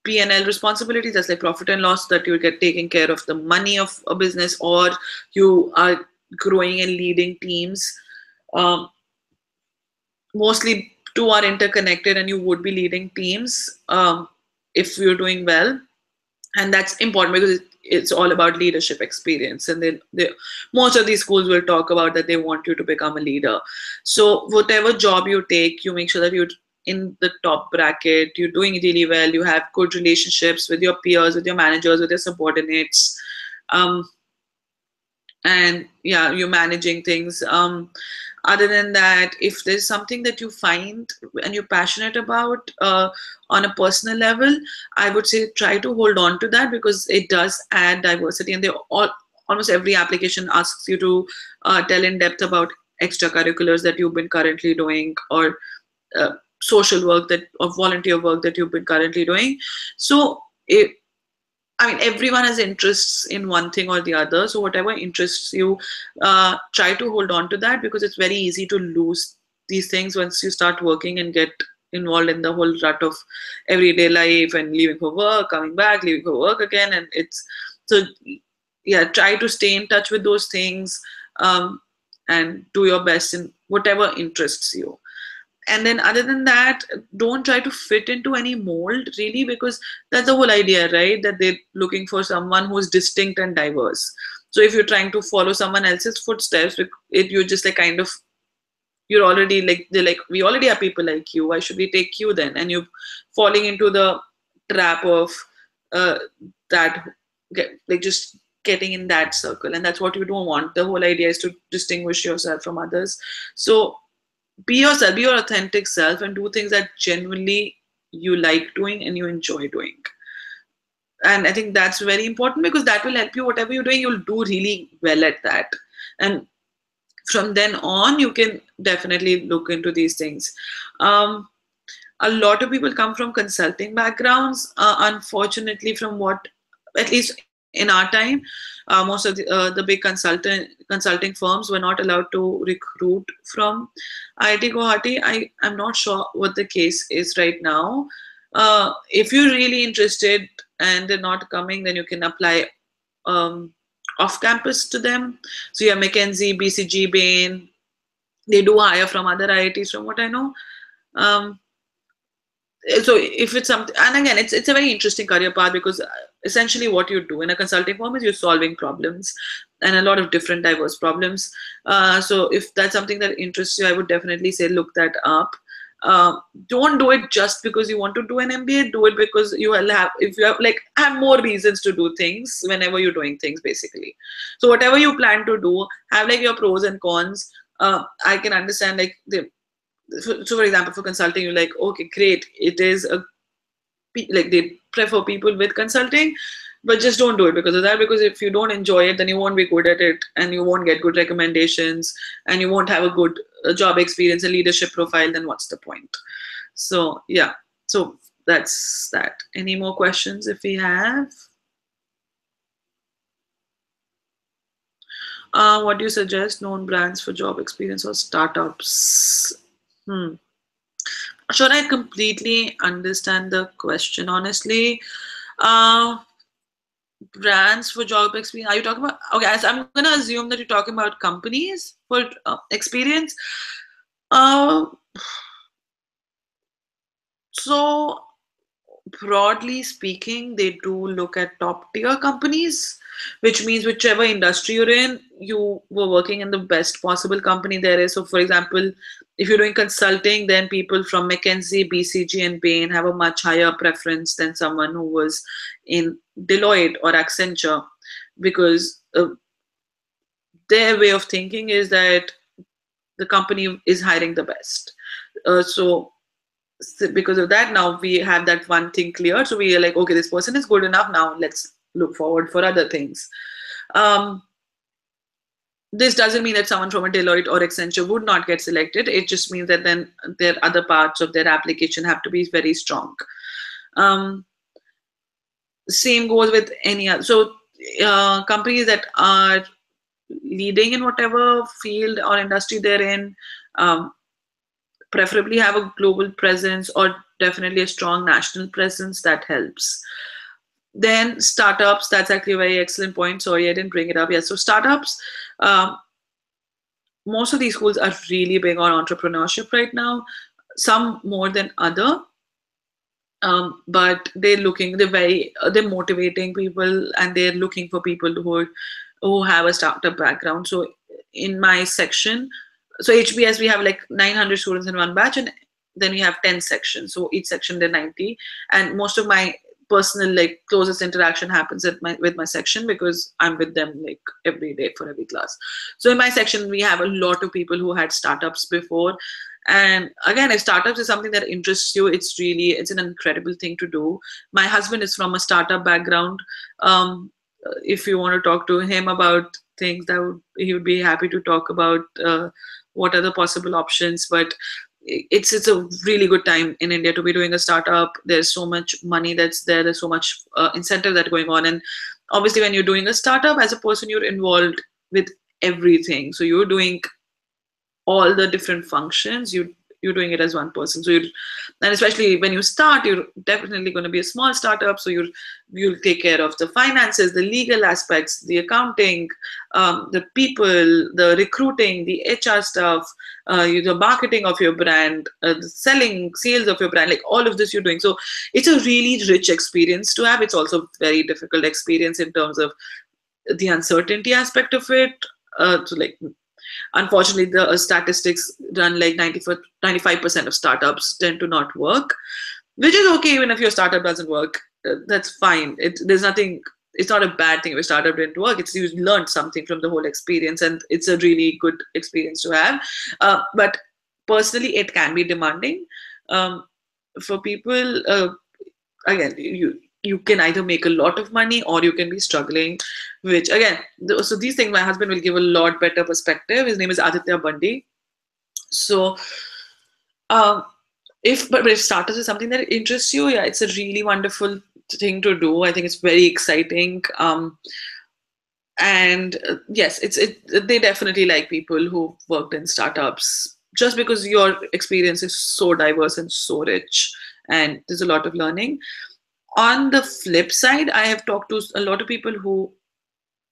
P&L responsibilities, that's like profit and loss, that you get taking care of the money of a business, or you are growing and leading teams. Mostly two are interconnected and you would be leading teams if you're doing well. And that's important because it's all about leadership experience. And then most of these schools will talk about that they want you to become a leader. So whatever job you take, you make sure that you're in the top bracket, you're doing really well, you have good relationships with your peers, with your managers, with your subordinates. And yeah, you're managing things. Other than that, if there's something that you find and you're passionate about on a personal level, I would say try to hold on to that, because it does add diversity. And almost every application asks you to tell in depth about extracurriculars that you've been currently doing, or social work or volunteer work that you've been currently doing. So everyone has interests in one thing or the other. So whatever interests you, try to hold on to that, because it's very easy to lose these things once you start working and get involved in the whole rut of everyday life and leaving for work, coming back, leaving for work again. And try to stay in touch with those things and do your best in whatever interests you. And then other than that, don't try to fit into any mold, really, because that's the whole idea, right? That they're looking for someone who's distinct and diverse. So if you're trying to follow someone else's footsteps, you're just like you're already like, they're like, we already have people like you, why should we take you then? And you're falling into the trap of just getting in that circle. And that's what you don't want. The whole idea is to distinguish yourself from others. So be yourself, be your authentic self, and do things that genuinely you like doing and you enjoy doing. And I think that's very important, because that will help you. Whatever you're doing, you'll do really well at that. And from then on, you can definitely look into these things. A lot of people come from consulting backgrounds. Unfortunately, from what, at least in our time, most of the big consulting firms were not allowed to recruit from IIT Guwahati. I'm not sure what the case is right now. If you're really interested and they're not coming, then you can apply off campus to them. So you have McKinsey, BCG, Bain. They do hire from other IITs, from what I know. So if it's something, and again, it's a very interesting career path, because essentially what you do in a consulting firm is you're solving problems, and a lot of different diverse problems. So if that's something that interests you, I would definitely say look that up. uh, don't do it just because you want to do an MBA. Do it because you will have, if you have like, have more reasons to do things whenever you're doing things, basically. So whatever you plan to do, have like your pros and cons. I can understand like the, so for example, for consulting, you're like, okay, great, it is a, like they prefer people with consulting, but just don't do it because of that. Because if you don't enjoy it, then you won't be good at it, and you won't get good recommendations, and you won't have a good job experience, a leadership profile. Then what's the point? So yeah, so that's that. Any more questions if we have? What do you suggest? Known brands for job experience or startups? Should I completely understand the question, honestly? Uh, Brands for job experience. Are you talking about? Okay, so I'm gonna assume that you're talking about companies for experience. Uh, so broadly speaking, they do look at top tier companies, which means whichever industry you're in, you were working in the best possible company there is. So, for example, if you're doing consulting, then people from McKinsey, BCG, and Bain have a much higher preference than someone who was in Deloitte or Accenture, because their way of thinking is that the company is hiring the best. So because of that, now we have that one thing clear. So we are like, okay, this person is good enough. Now let's look forward for other things. Um, this doesn't mean that someone from a Deloitte or Accenture would not get selected. It just means that then their other parts of their application have to be very strong. Um, Same goes with any other. So companies that are leading in whatever field or industry they're in, um, preferably have a global presence or definitely a strong national presence. That helps. Then startups, that's actually a very excellent point. Sorry, I didn't bring it up yet. So startups, um, most of these schools are really big on entrepreneurship right now, some more than other. But they're motivating people, and they're looking for people who have a startup background. So in my section, so HBS, we have like 900 students in one batch, and then we have 10 sections. So each section they're 90, and most of my personal like closest interaction happens with my section, because I'm with them like every day for every class. So in my section, we have a lot of people who had startups before. And again, if startups is something that interests you, it's an incredible thing to do. My husband is from a startup background. If you want to talk to him about things, he would be happy to talk about what are the possible options. But it's a really good time in India to be doing a startup. There's so much money that's there. There's so much incentive that's going on. And obviously, when you're doing a startup, as a person, you're involved with everything. So you're doing all the different functions. You're doing it as one person. So and especially when you start, you're definitely going to be a small startup. So you'll take care of the finances, the legal aspects, the accounting, the people, the recruiting, the HR stuff, the marketing of your brand, the sales of your brand, like all of this you're doing. So it's a really rich experience to have. It's also a very difficult experience in terms of the uncertainty aspect of it. So like, unfortunately, the statistics run like 95% of startups tend to not work, which is okay even if your startup doesn't work. That's fine. There's nothing. It's not a bad thing if a startup didn't work. It's you learned something from the whole experience, and it's a really good experience to have. But personally, it can be demanding for people. Again, you can either make a lot of money or you can be struggling, which again, so these things my husband will give a lot better perspective. His name is Aditya Bandi. So um, but if startups is something that interests you, yeah, it's a really wonderful thing to do. I think it's very exciting. And yes, they definitely like people who worked in startups, just because your experience is so diverse and so rich, and there's a lot of learning. On the flip side, I have talked to a lot of people who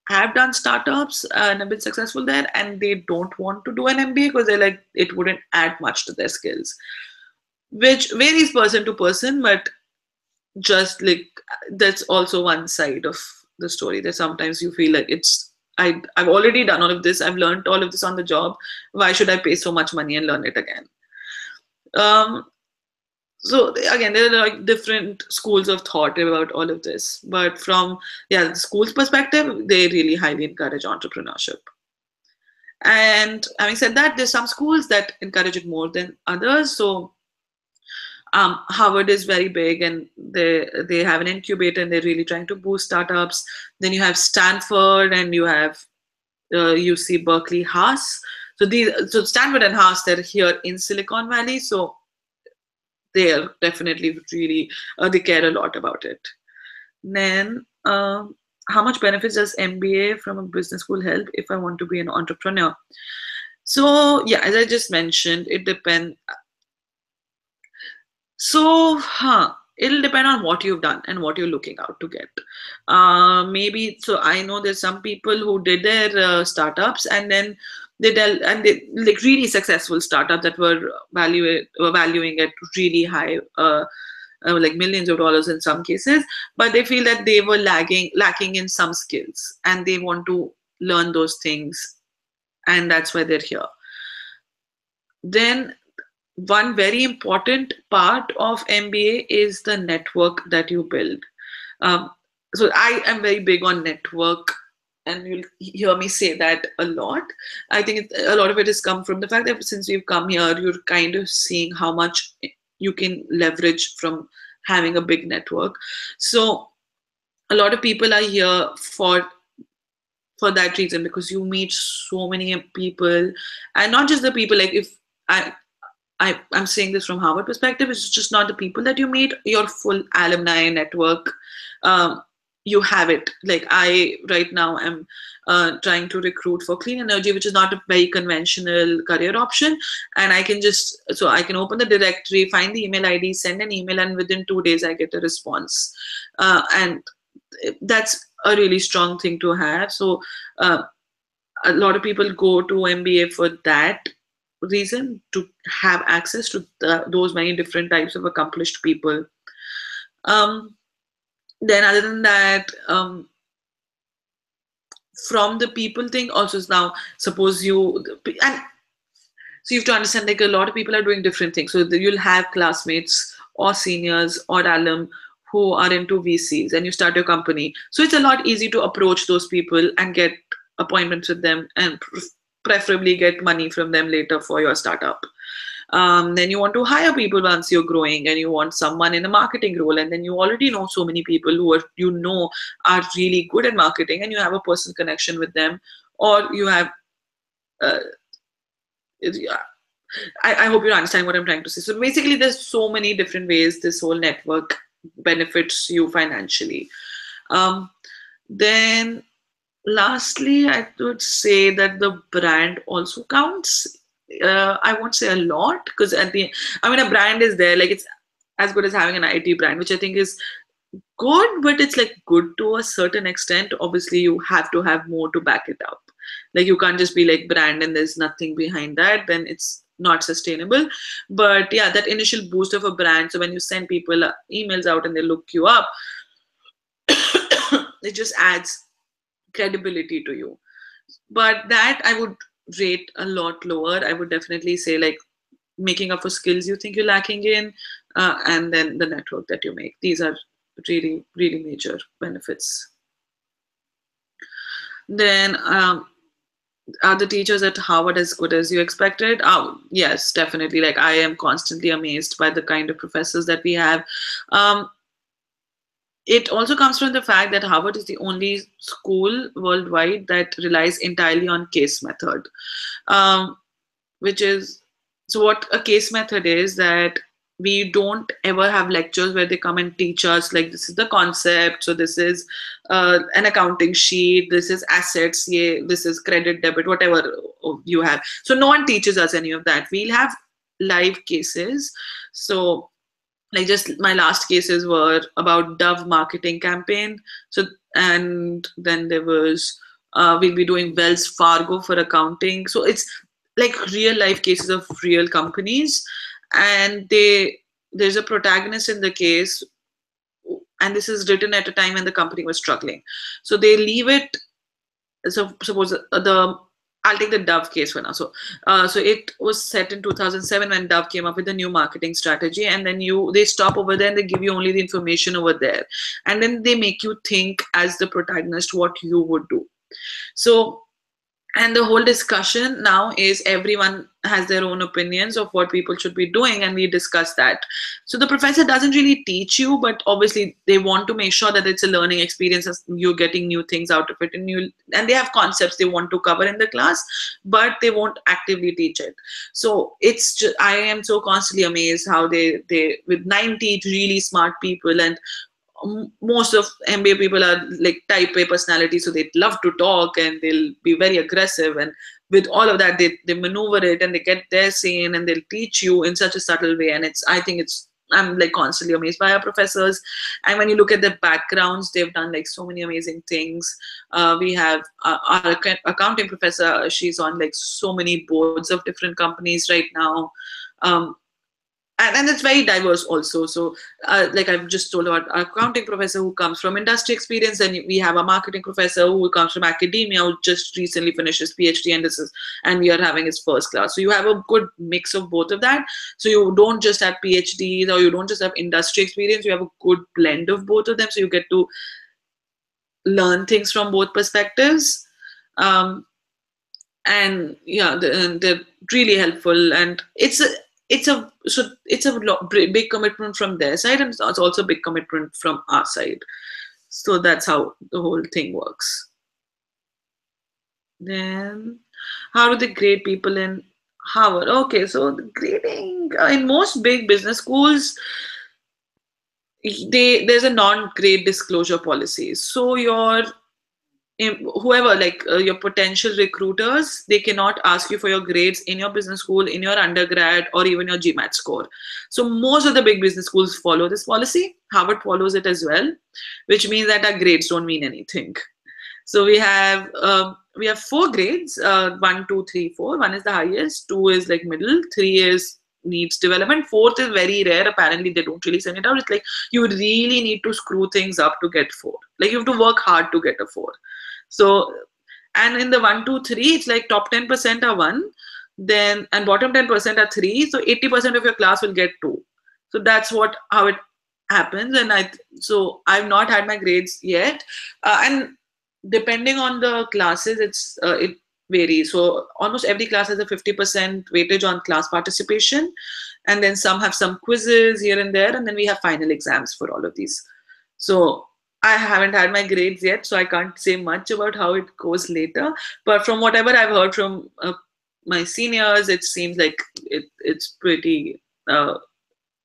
have done startups and have been successful there, and they don't want to do an MBA because they're like, it wouldn't add much to their skills. which varies person to person, but just like that's also one side of the story, that sometimes you feel like I've already done all of this, I've learned all of this on the job, why should I pay so much money and learn it again? um, so again, there are like different schools of thought about all of this, but from the school's perspective, they really highly encourage entrepreneurship. And having said that, there's some schools that encourage it more than others. So Harvard is very big, and they have an incubator, and they're really trying to boost startups. Then you have Stanford, and you have UC Berkeley, Haas. So Stanford and Haas, they're here in Silicon Valley, so they are definitely really they care a lot about it. Then how much benefits does MBA from a business school help if I want to be an entrepreneur? So yeah, as I just mentioned, it depends. So, it'll depend on what you've done and what you're looking out to get. Maybe, so I know there's some people who did their startups, and then they like really successful startups that were valuing at really high, like millions of dollars in some cases, but they feel that they were lacking in some skills, and they want to learn those things, and that's why they're here. Then one very important part of MBA is the network that you build. So I am very big on network, and you'll hear me say that a lot. I think a lot of it has come from the fact that since we've come here, you're kind of seeing how much you can leverage from having a big network. So a lot of people are here for that reason, because you meet so many people, and not just the people, like if I'm saying this from Harvard perspective, it's just not the people that you meet, your full alumni network. You have it. Like I right now am trying to recruit for clean energy, which is not a very conventional career option. And I can open the directory, find the email ID, send an email, and within 2 days I get a response. And that's a really strong thing to have. So a lot of people go to MBA for that reason, to have access to those many different types of accomplished people. Then other than that, from the people thing also, now suppose so you have to understand, like a lot of people are doing different things. So you'll have classmates or seniors or alum who are into VCs, and you start your company. So it's a lot easier to approach those people and get appointments with them, and preferably get money from them later for your startup. Then you want to hire people once you're growing, and you want someone in a marketing role, and then you already know so many people who are really good at marketing, and you have a personal connection with them, or you have I hope you understand what I'm trying to say. So basically, there's so many different ways this whole network benefits you financially. Then lastly, I would say that the brand also counts. I won't say a lot, because a brand is there. Like it's as good as having an IT brand, which I think is good, but it's like good to a certain extent. Obviously, you have to have more to back it up. Like you can't just be like brand and there's nothing behind that, then it's not sustainable. But yeah, that initial boost of a brand. So when you send people emails out and they look you up, it just adds credibility to you. But that I would rate a lot lower. I would definitely say like making up for skills you think you're lacking in, and then the network that you make. These are really, really major benefits. Then are the teachers at Harvard as good as you expected? Oh, yes, definitely. Like I am constantly amazed by the kind of professors that we have. It also comes from the fact that Harvard is the only school worldwide that relies entirely on case method, which is, so what a case method is, that we don't ever have lectures where they come and teach us like this is the concept, so this is an accounting sheet, this is assets, this is credit, debit, whatever you have. So no one teaches us any of that. We'll have live cases. So like just my last cases were about Dove marketing campaign. So, and then there was, we'll be doing Wells Fargo for accounting. So it's like real life cases of real companies. and there's a protagonist in the case, and this is written at a time when the company was struggling. So they leave it. So suppose I'll take the Dove case for now. So it was set in 2007 when Dove came up with a new marketing strategy, and then they stop over there and they give you only the information over there, and then they make you think as the protagonist what you would do. So, and the whole discussion now is everyone has their own opinions of what people should be doing, and we discuss that. So the professor doesn't really teach you, but obviously they want to make sure that it's a learning experience, as you're getting new things out of it, and they have concepts they want to cover in the class, but they won't actively teach it. So it's just, I am so constantly amazed how they with 90 really smart people, and most of MBA people are like type A personality, so they love to talk and they'll be very aggressive. And with all of that, they maneuver it and they get their say in, and they'll teach you in such a subtle way. And I'm like constantly amazed by our professors. And when you look at their backgrounds, they've done like so many amazing things. We have our accounting professor. She's on like so many boards of different companies right now. And it's very diverse also. So like I've just told about our accounting professor who comes from industry experience, and we have a marketing professor who comes from academia, who just recently finished his PhD, and we are having his first class. So you have a good mix of both of that. So you don't just have PhDs or you don't just have industry experience, you have a good blend of both of them. So you get to learn things from both perspectives. And yeah, they're really helpful, and it's a big commitment from their side, and it's also a big commitment from our side. So that's how the whole thing works. Then, how do they grade people in Harvard? Okay, so the grading in most big business schools, there's a non-grade disclosure policy. So whoever, like your potential recruiters, they cannot ask you for your grades in your business school, in your undergrad, or even your GMAT score. So most of the big business schools follow this policy. Harvard follows it as well, which means that our grades don't mean anything. So we have 4 grades, 1, 2, 3, 4. 1 is the highest, 2 is like middle, 3 is needs development, 4th is very rare. Apparently they don't really send it out. It's like you really need to screw things up to get 4. Like you have to work hard to get a 4. So, and in the 1, 2, 3, it's like top 10% are 1, then and bottom 10% are 3. So 80% of your class will get 2. So that's how it happens. And I've not had my grades yet, and depending on the classes, it varies. So almost every class has a 50% weightage on class participation, and then some have some quizzes here and there, and then we have final exams for all of these. So I haven't had my grades yet, so I can't say much about how it goes later. But from whatever I've heard from my seniors, it seems like it's pretty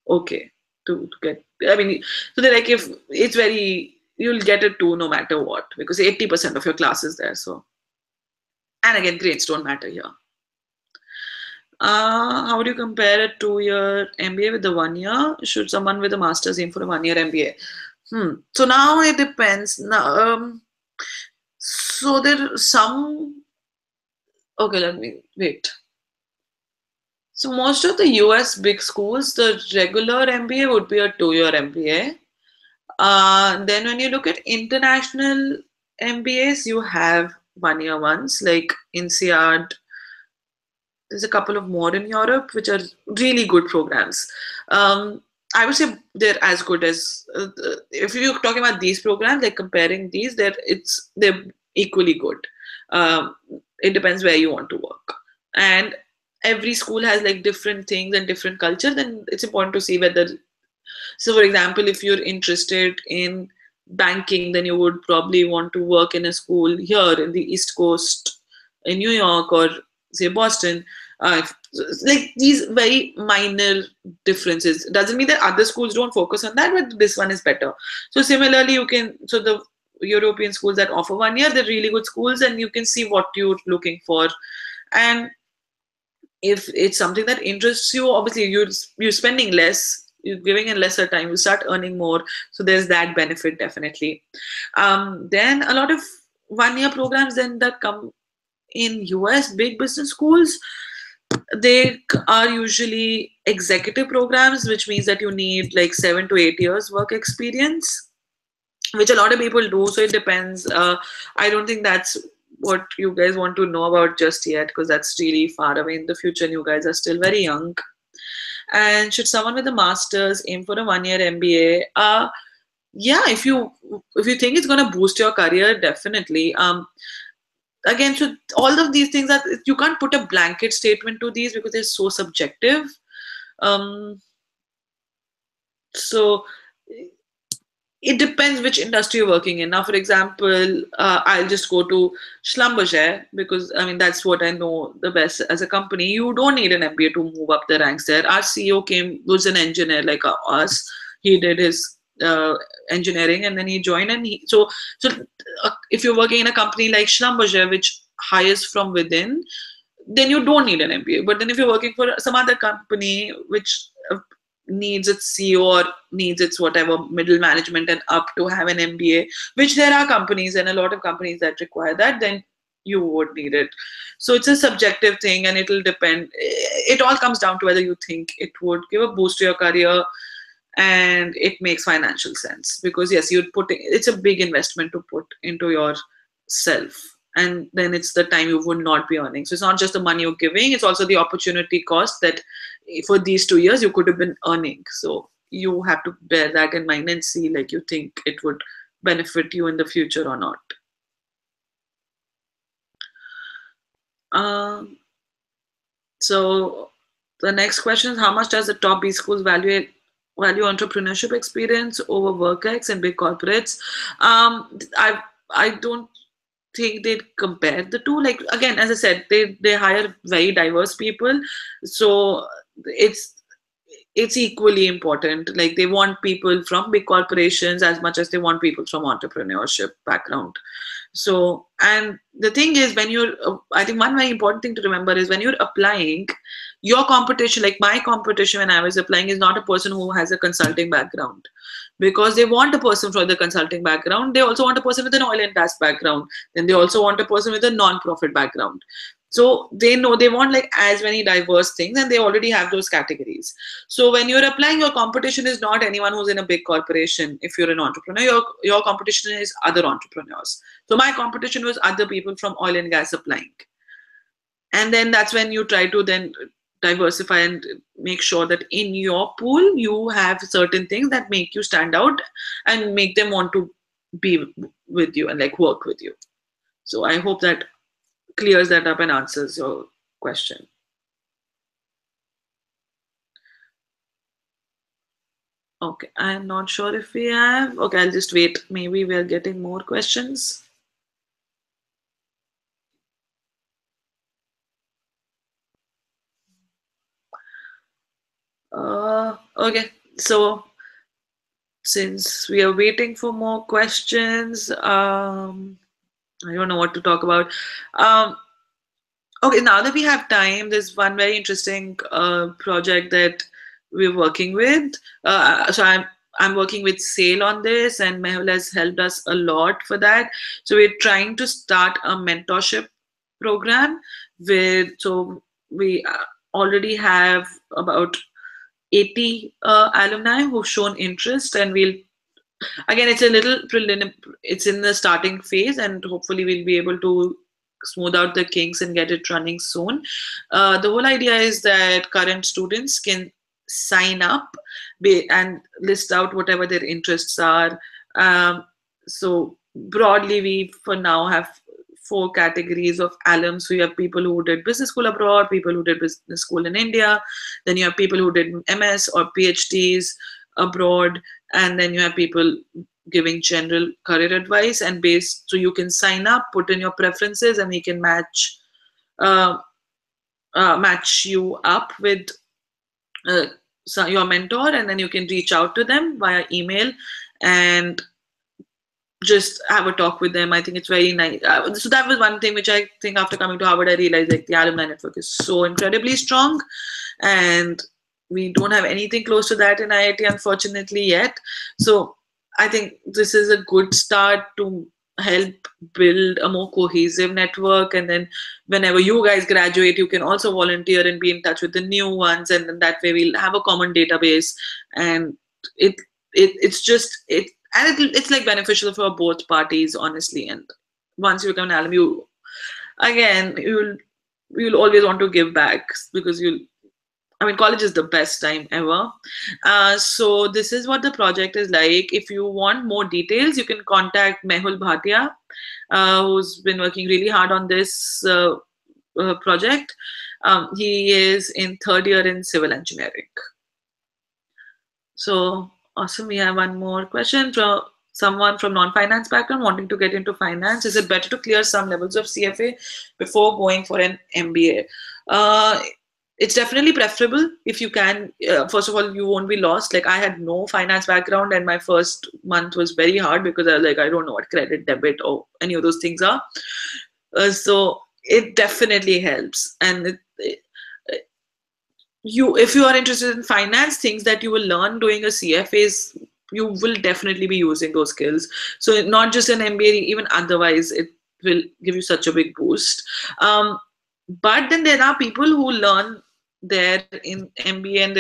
okay to get. I mean, so they're like, if it's you'll get a 2 no matter what, because 80% of your class is there. So, and again, grades don't matter here. How do you compare a 2-year MBA with the 1 year? Should someone with a master's aim for a 1-year MBA? So now it depends. Now, so there are some. Okay, let me wait. So most of the US big schools, the regular MBA would be a 2-year MBA. Then when you look at international MBAs, you have 1-year ones like INSEAD. There's a couple of more in Europe, which are really good programs. I would say they're as good as, if you're talking about these programs, like comparing these, they're equally good. It depends where you want to work. And every school has like different things and different culture. Then it's important to see whether, so for example, if you're interested in banking, then you would probably want to work in a school here in the East Coast in New York, or say Boston. Like these very minor differences doesn't mean that other schools don't focus on that, but this one is better. So similarly, so the European schools that offer 1 year, they're really good schools, and you can see what you're looking for. And if it's something that interests you, obviously you're spending less, you're giving in lesser time, you start earning more. So there's that benefit definitely. Then a lot of 1-year programs then that come in US big business schools, They are usually executive programs, which means that you need like 7 to 8 years work experience, which a lot of people do. So it depends. I don't think that's what you guys want to know about just yet, because that's really far away in the future and you guys are still very young. And should someone with a master's aim for a 1 year MBA? Yeah, if you think it's going to boost your career, definitely. Again, so all of these things, that you can't put a blanket statement to these because they're so subjective. um, so it depends which industry you're working in. Now, for example, I'll just go to Schlumberger because I mean that's what I know the best as a company. You don't need an MBA to move up the ranks there. Our CEO was an engineer like us. He did his engineering and then he joined, and if you're working in a company like Schlumberger, which hires from within, then you don't need an MBA. But then if you're working for some other company which needs its CEO or needs its whatever middle management and up to have an MBA, which there are companies and a lot of companies that require that, then you would need it. So it's a subjective thing and it'll depend. It all comes down to whether you think it would give a boost to your career and it makes financial sense. Because yes, it's a big investment to put into yourself. And then it's the time you would not be earning. So it's not just the money you're giving, it's also the opportunity cost that for these 2 years you could have been earning. So you have to bear that in mind and see like you think it would benefit you in the future or not. So the next question is, how much does the top B schools value entrepreneurship experience over WorkX and big corporates? I don't think they'd compare the two. Like again, as I said, they hire very diverse people, so it's equally important. Like they want people from big corporations as much as they want people from entrepreneurship background. So, and the thing is, when I think one very important thing to remember is when you're applying, your competition, like my competition when I was applying, is not a person who has a consulting background, because they want a person from the consulting background. They also want a person with an oil and gas background. Then they also want a person with a non-profit background. So they know they want like as many diverse things, and they already have those categories. So when you're applying, your competition is not anyone who's in a big corporation. If you're an entrepreneur, your competition is other entrepreneurs. So my competition was other people from oil and gas applying. And then that's when you try to then diversify and make sure that in your pool you have certain things that make you stand out and make them want to be with you and like work with you. So I hope that clears that up and answers your question. Okay, I'm not sure if we have. Okay, I'll just wait. Maybe we're getting more questions. Okay, so since we are waiting for more questions, I don't know what to talk about. Okay, now that we have time, there's one very interesting project that we're working with. So I'm working with Sale on this, and Mehul has helped us a lot for that. So we're trying to start a mentorship program so we already have about 80 alumni who've shown interest, and again, it's a little preliminary, it's in the starting phase, and hopefully we'll be able to smooth out the kinks and get it running soon. The whole idea is that current students can sign up and list out whatever their interests are. So broadly, we for now have 4 categories of alums. So you have people who did business school abroad, people who did business school in India, then you have people who did MS or PhDs abroad, and then you have people giving general career advice. And so you can sign up, put in your preferences, and we can match you up with your mentor, and then you can reach out to them via email and just have a talk with them. I think it's very nice. So that was one thing which I think after coming to Harvard, I realized like the alumni network is so incredibly strong, and we don't have anything close to that in IIT, unfortunately, yet. So I think this is a good start to help build a more cohesive network, and then whenever you guys graduate, you can also volunteer and be in touch with the new ones, and then that way we'll have a common database, and it's just it and it's like beneficial for both parties, honestly. And once you become an alum, you again you'll always want to give back, because I mean, college is the best time ever. So this is what the project is like. If you want more details, you can contact Mehul Bhatia, who's been working really hard on this project. He is in third year in civil engineering. So awesome. We have one more question from someone from non-finance background wanting to get into finance. Is it better to clear some levels of CFA before going for an MBA? It's definitely preferable if you can. First of all, you won't be lost. Like, I had no finance background, and my first month was very hard because I was like, I don't know what credit, debit, or any of those things are. So it definitely helps. And if you are interested in finance, things that you will learn doing a CFA is you will definitely be using those skills. So not just an MBA, even otherwise, it will give you such a big boost. But then there are people who learn there in MBA and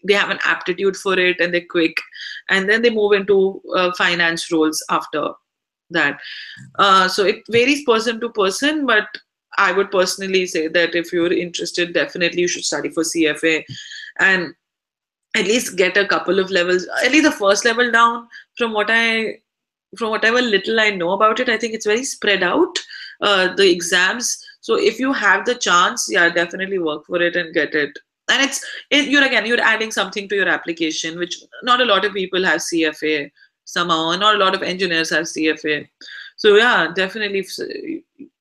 they have an aptitude for it and they're quick, and then they move into finance roles after that. So it varies person to person, but I would personally say that if you're interested, definitely you should study for CFA and at least get a couple of levels, at least the first level down. From whatever little I know about it, I think it's very spread out, the exams. So if you have the chance, yeah, definitely work for it and get it. And you're adding something to your application, which not a lot of people have CFA somehow, and not a lot of engineers have CFA. So yeah, definitely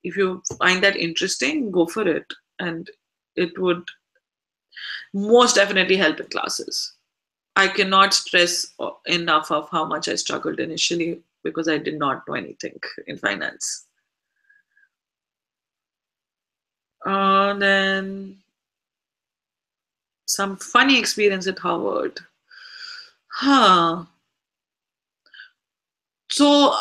if you find that interesting, go for it. And it would most definitely help in classes. I cannot stress enough of how much I struggled initially because I did not know anything in finance. Then some funny experience at Harvard. Huh. So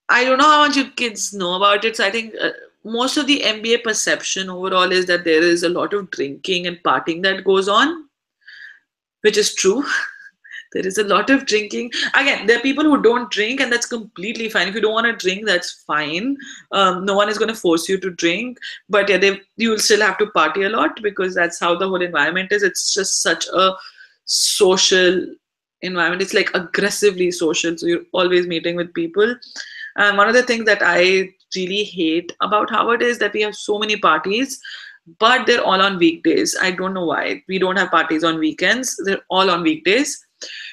I don't know how much you kids know about it. So I think most of the MBA perception overall is that there is a lot of drinking and partying that goes on, which is true. There is a lot of drinking. Again, there are people who don't drink, and that's completely fine. If you don't want to drink, that's fine. No one is going to force you to drink. But yeah, you will still have to party a lot because that's how the whole environment is. It's just such a social environment. It's like aggressively social. So you're always meeting with people. And one of the things that I really hate about Harvard is that we have so many parties, but they're all on weekdays. I don't know why. We don't have parties on weekends. They're all on weekdays,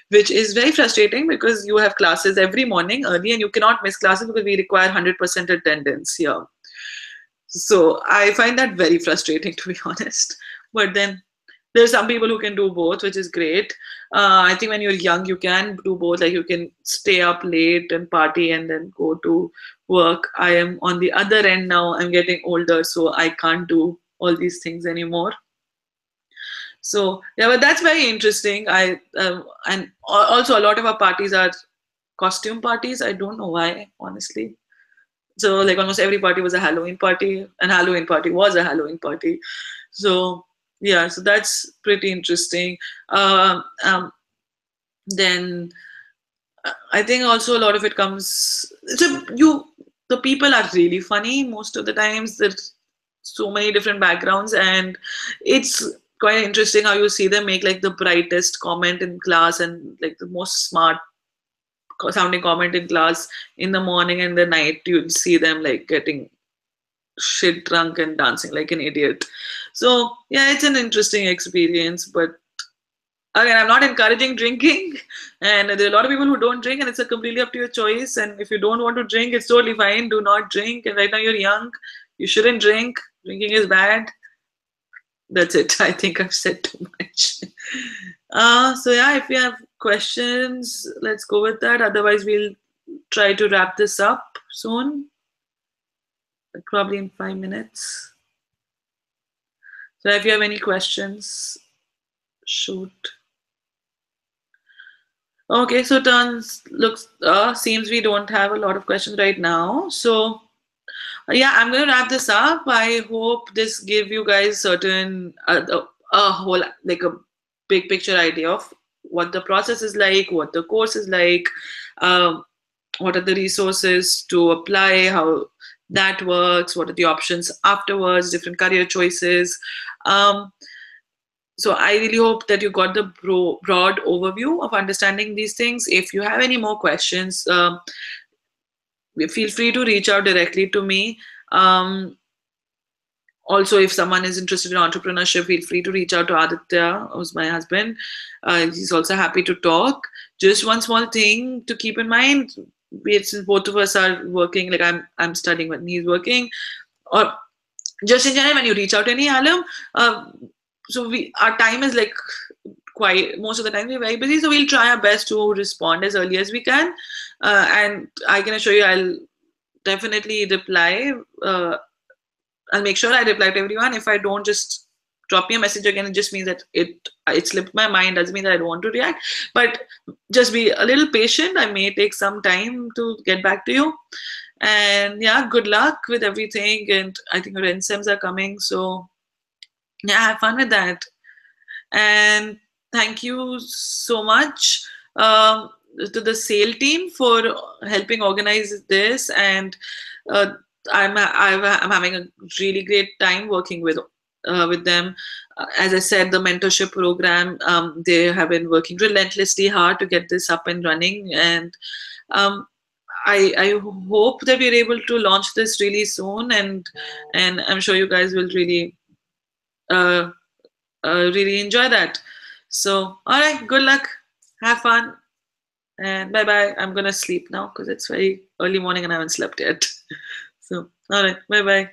which is very frustrating because you have classes every morning early and you cannot miss classes because we require 100% attendance here. So I find that very frustrating, to be honest. But then there are some people who can do both, which is great. I think when you're young, you can do both. Like, you can stay up late and party and then go to work. I am on the other end now. I'm getting older, so I can't do all these things anymore. So yeah, but that's very interesting. And also a lot of our parties are costume parties. I don't know why, honestly. So like almost every party was a Halloween party, and Halloween party was a Halloween party. So yeah, so that's pretty interesting. Then I think also a lot of it comes. So the people are really funny most of the times. There's so many different backgrounds, and it's quite interesting how you see them make like the brightest comment in class and like the most smart sounding comment in class in the morning, and the night you'll see them like getting shit drunk and dancing like an idiot. So yeah, it's an interesting experience. But again, I'm not encouraging drinking, and there are a lot of people who don't drink, and it's a completely up to your choice. And if you don't want to drink, it's totally fine. Do not drink. And right now you're young, you shouldn't drink. Drinking is bad. That's it. I think I've said too much. So yeah, if you have questions, let's go with that. Otherwise, we'll try to wrap this up soon, probably in 5 minutes. So if you have any questions, shoot. Okay, so seems we don't have a lot of questions right now. So yeah, I'm going to wrap this up. I hope this give you guys certain a whole like a big picture idea of what the process is like, what the course is like, um, what are the resources to apply, how that works, what are the options afterwards, different career choices. Um, so I really hope that you got the broad overview of understanding these things. If you have any more questions, feel free to reach out directly to me. Also, if someone is interested in entrepreneurship, feel free to reach out to Aditya, who's my husband. He's also happy to talk. Just one small thing to keep in mind: since both of us are working, like I'm studying when he's working, or just in general, when you reach out to any alum, so our time is like quite most of the time we're very busy, so we'll try our best to respond as early as we can, and I can assure you I'll definitely reply. I'll make sure I reply to everyone. If I don't, just drop me a message again. It just means that it slipped my mind. Doesn't mean that I don't want to react. But just be a little patient. I may take some time to get back to you. And yeah, good luck with everything. And I think your NSEMs are coming. So yeah, have fun with that. And thank you so much to the SAIL team for helping organize this. And uh, I'm having a really great time working with them. As I said, the mentorship program, they have been working relentlessly hard to get this up and running. And um, I hope that we're able to launch this really soon. And I'm sure you guys will uh, really enjoy that. So, all right, good luck, have fun, and bye bye. I'm gonna sleep now because it's very early morning and I haven't slept yet. So, all right, bye bye.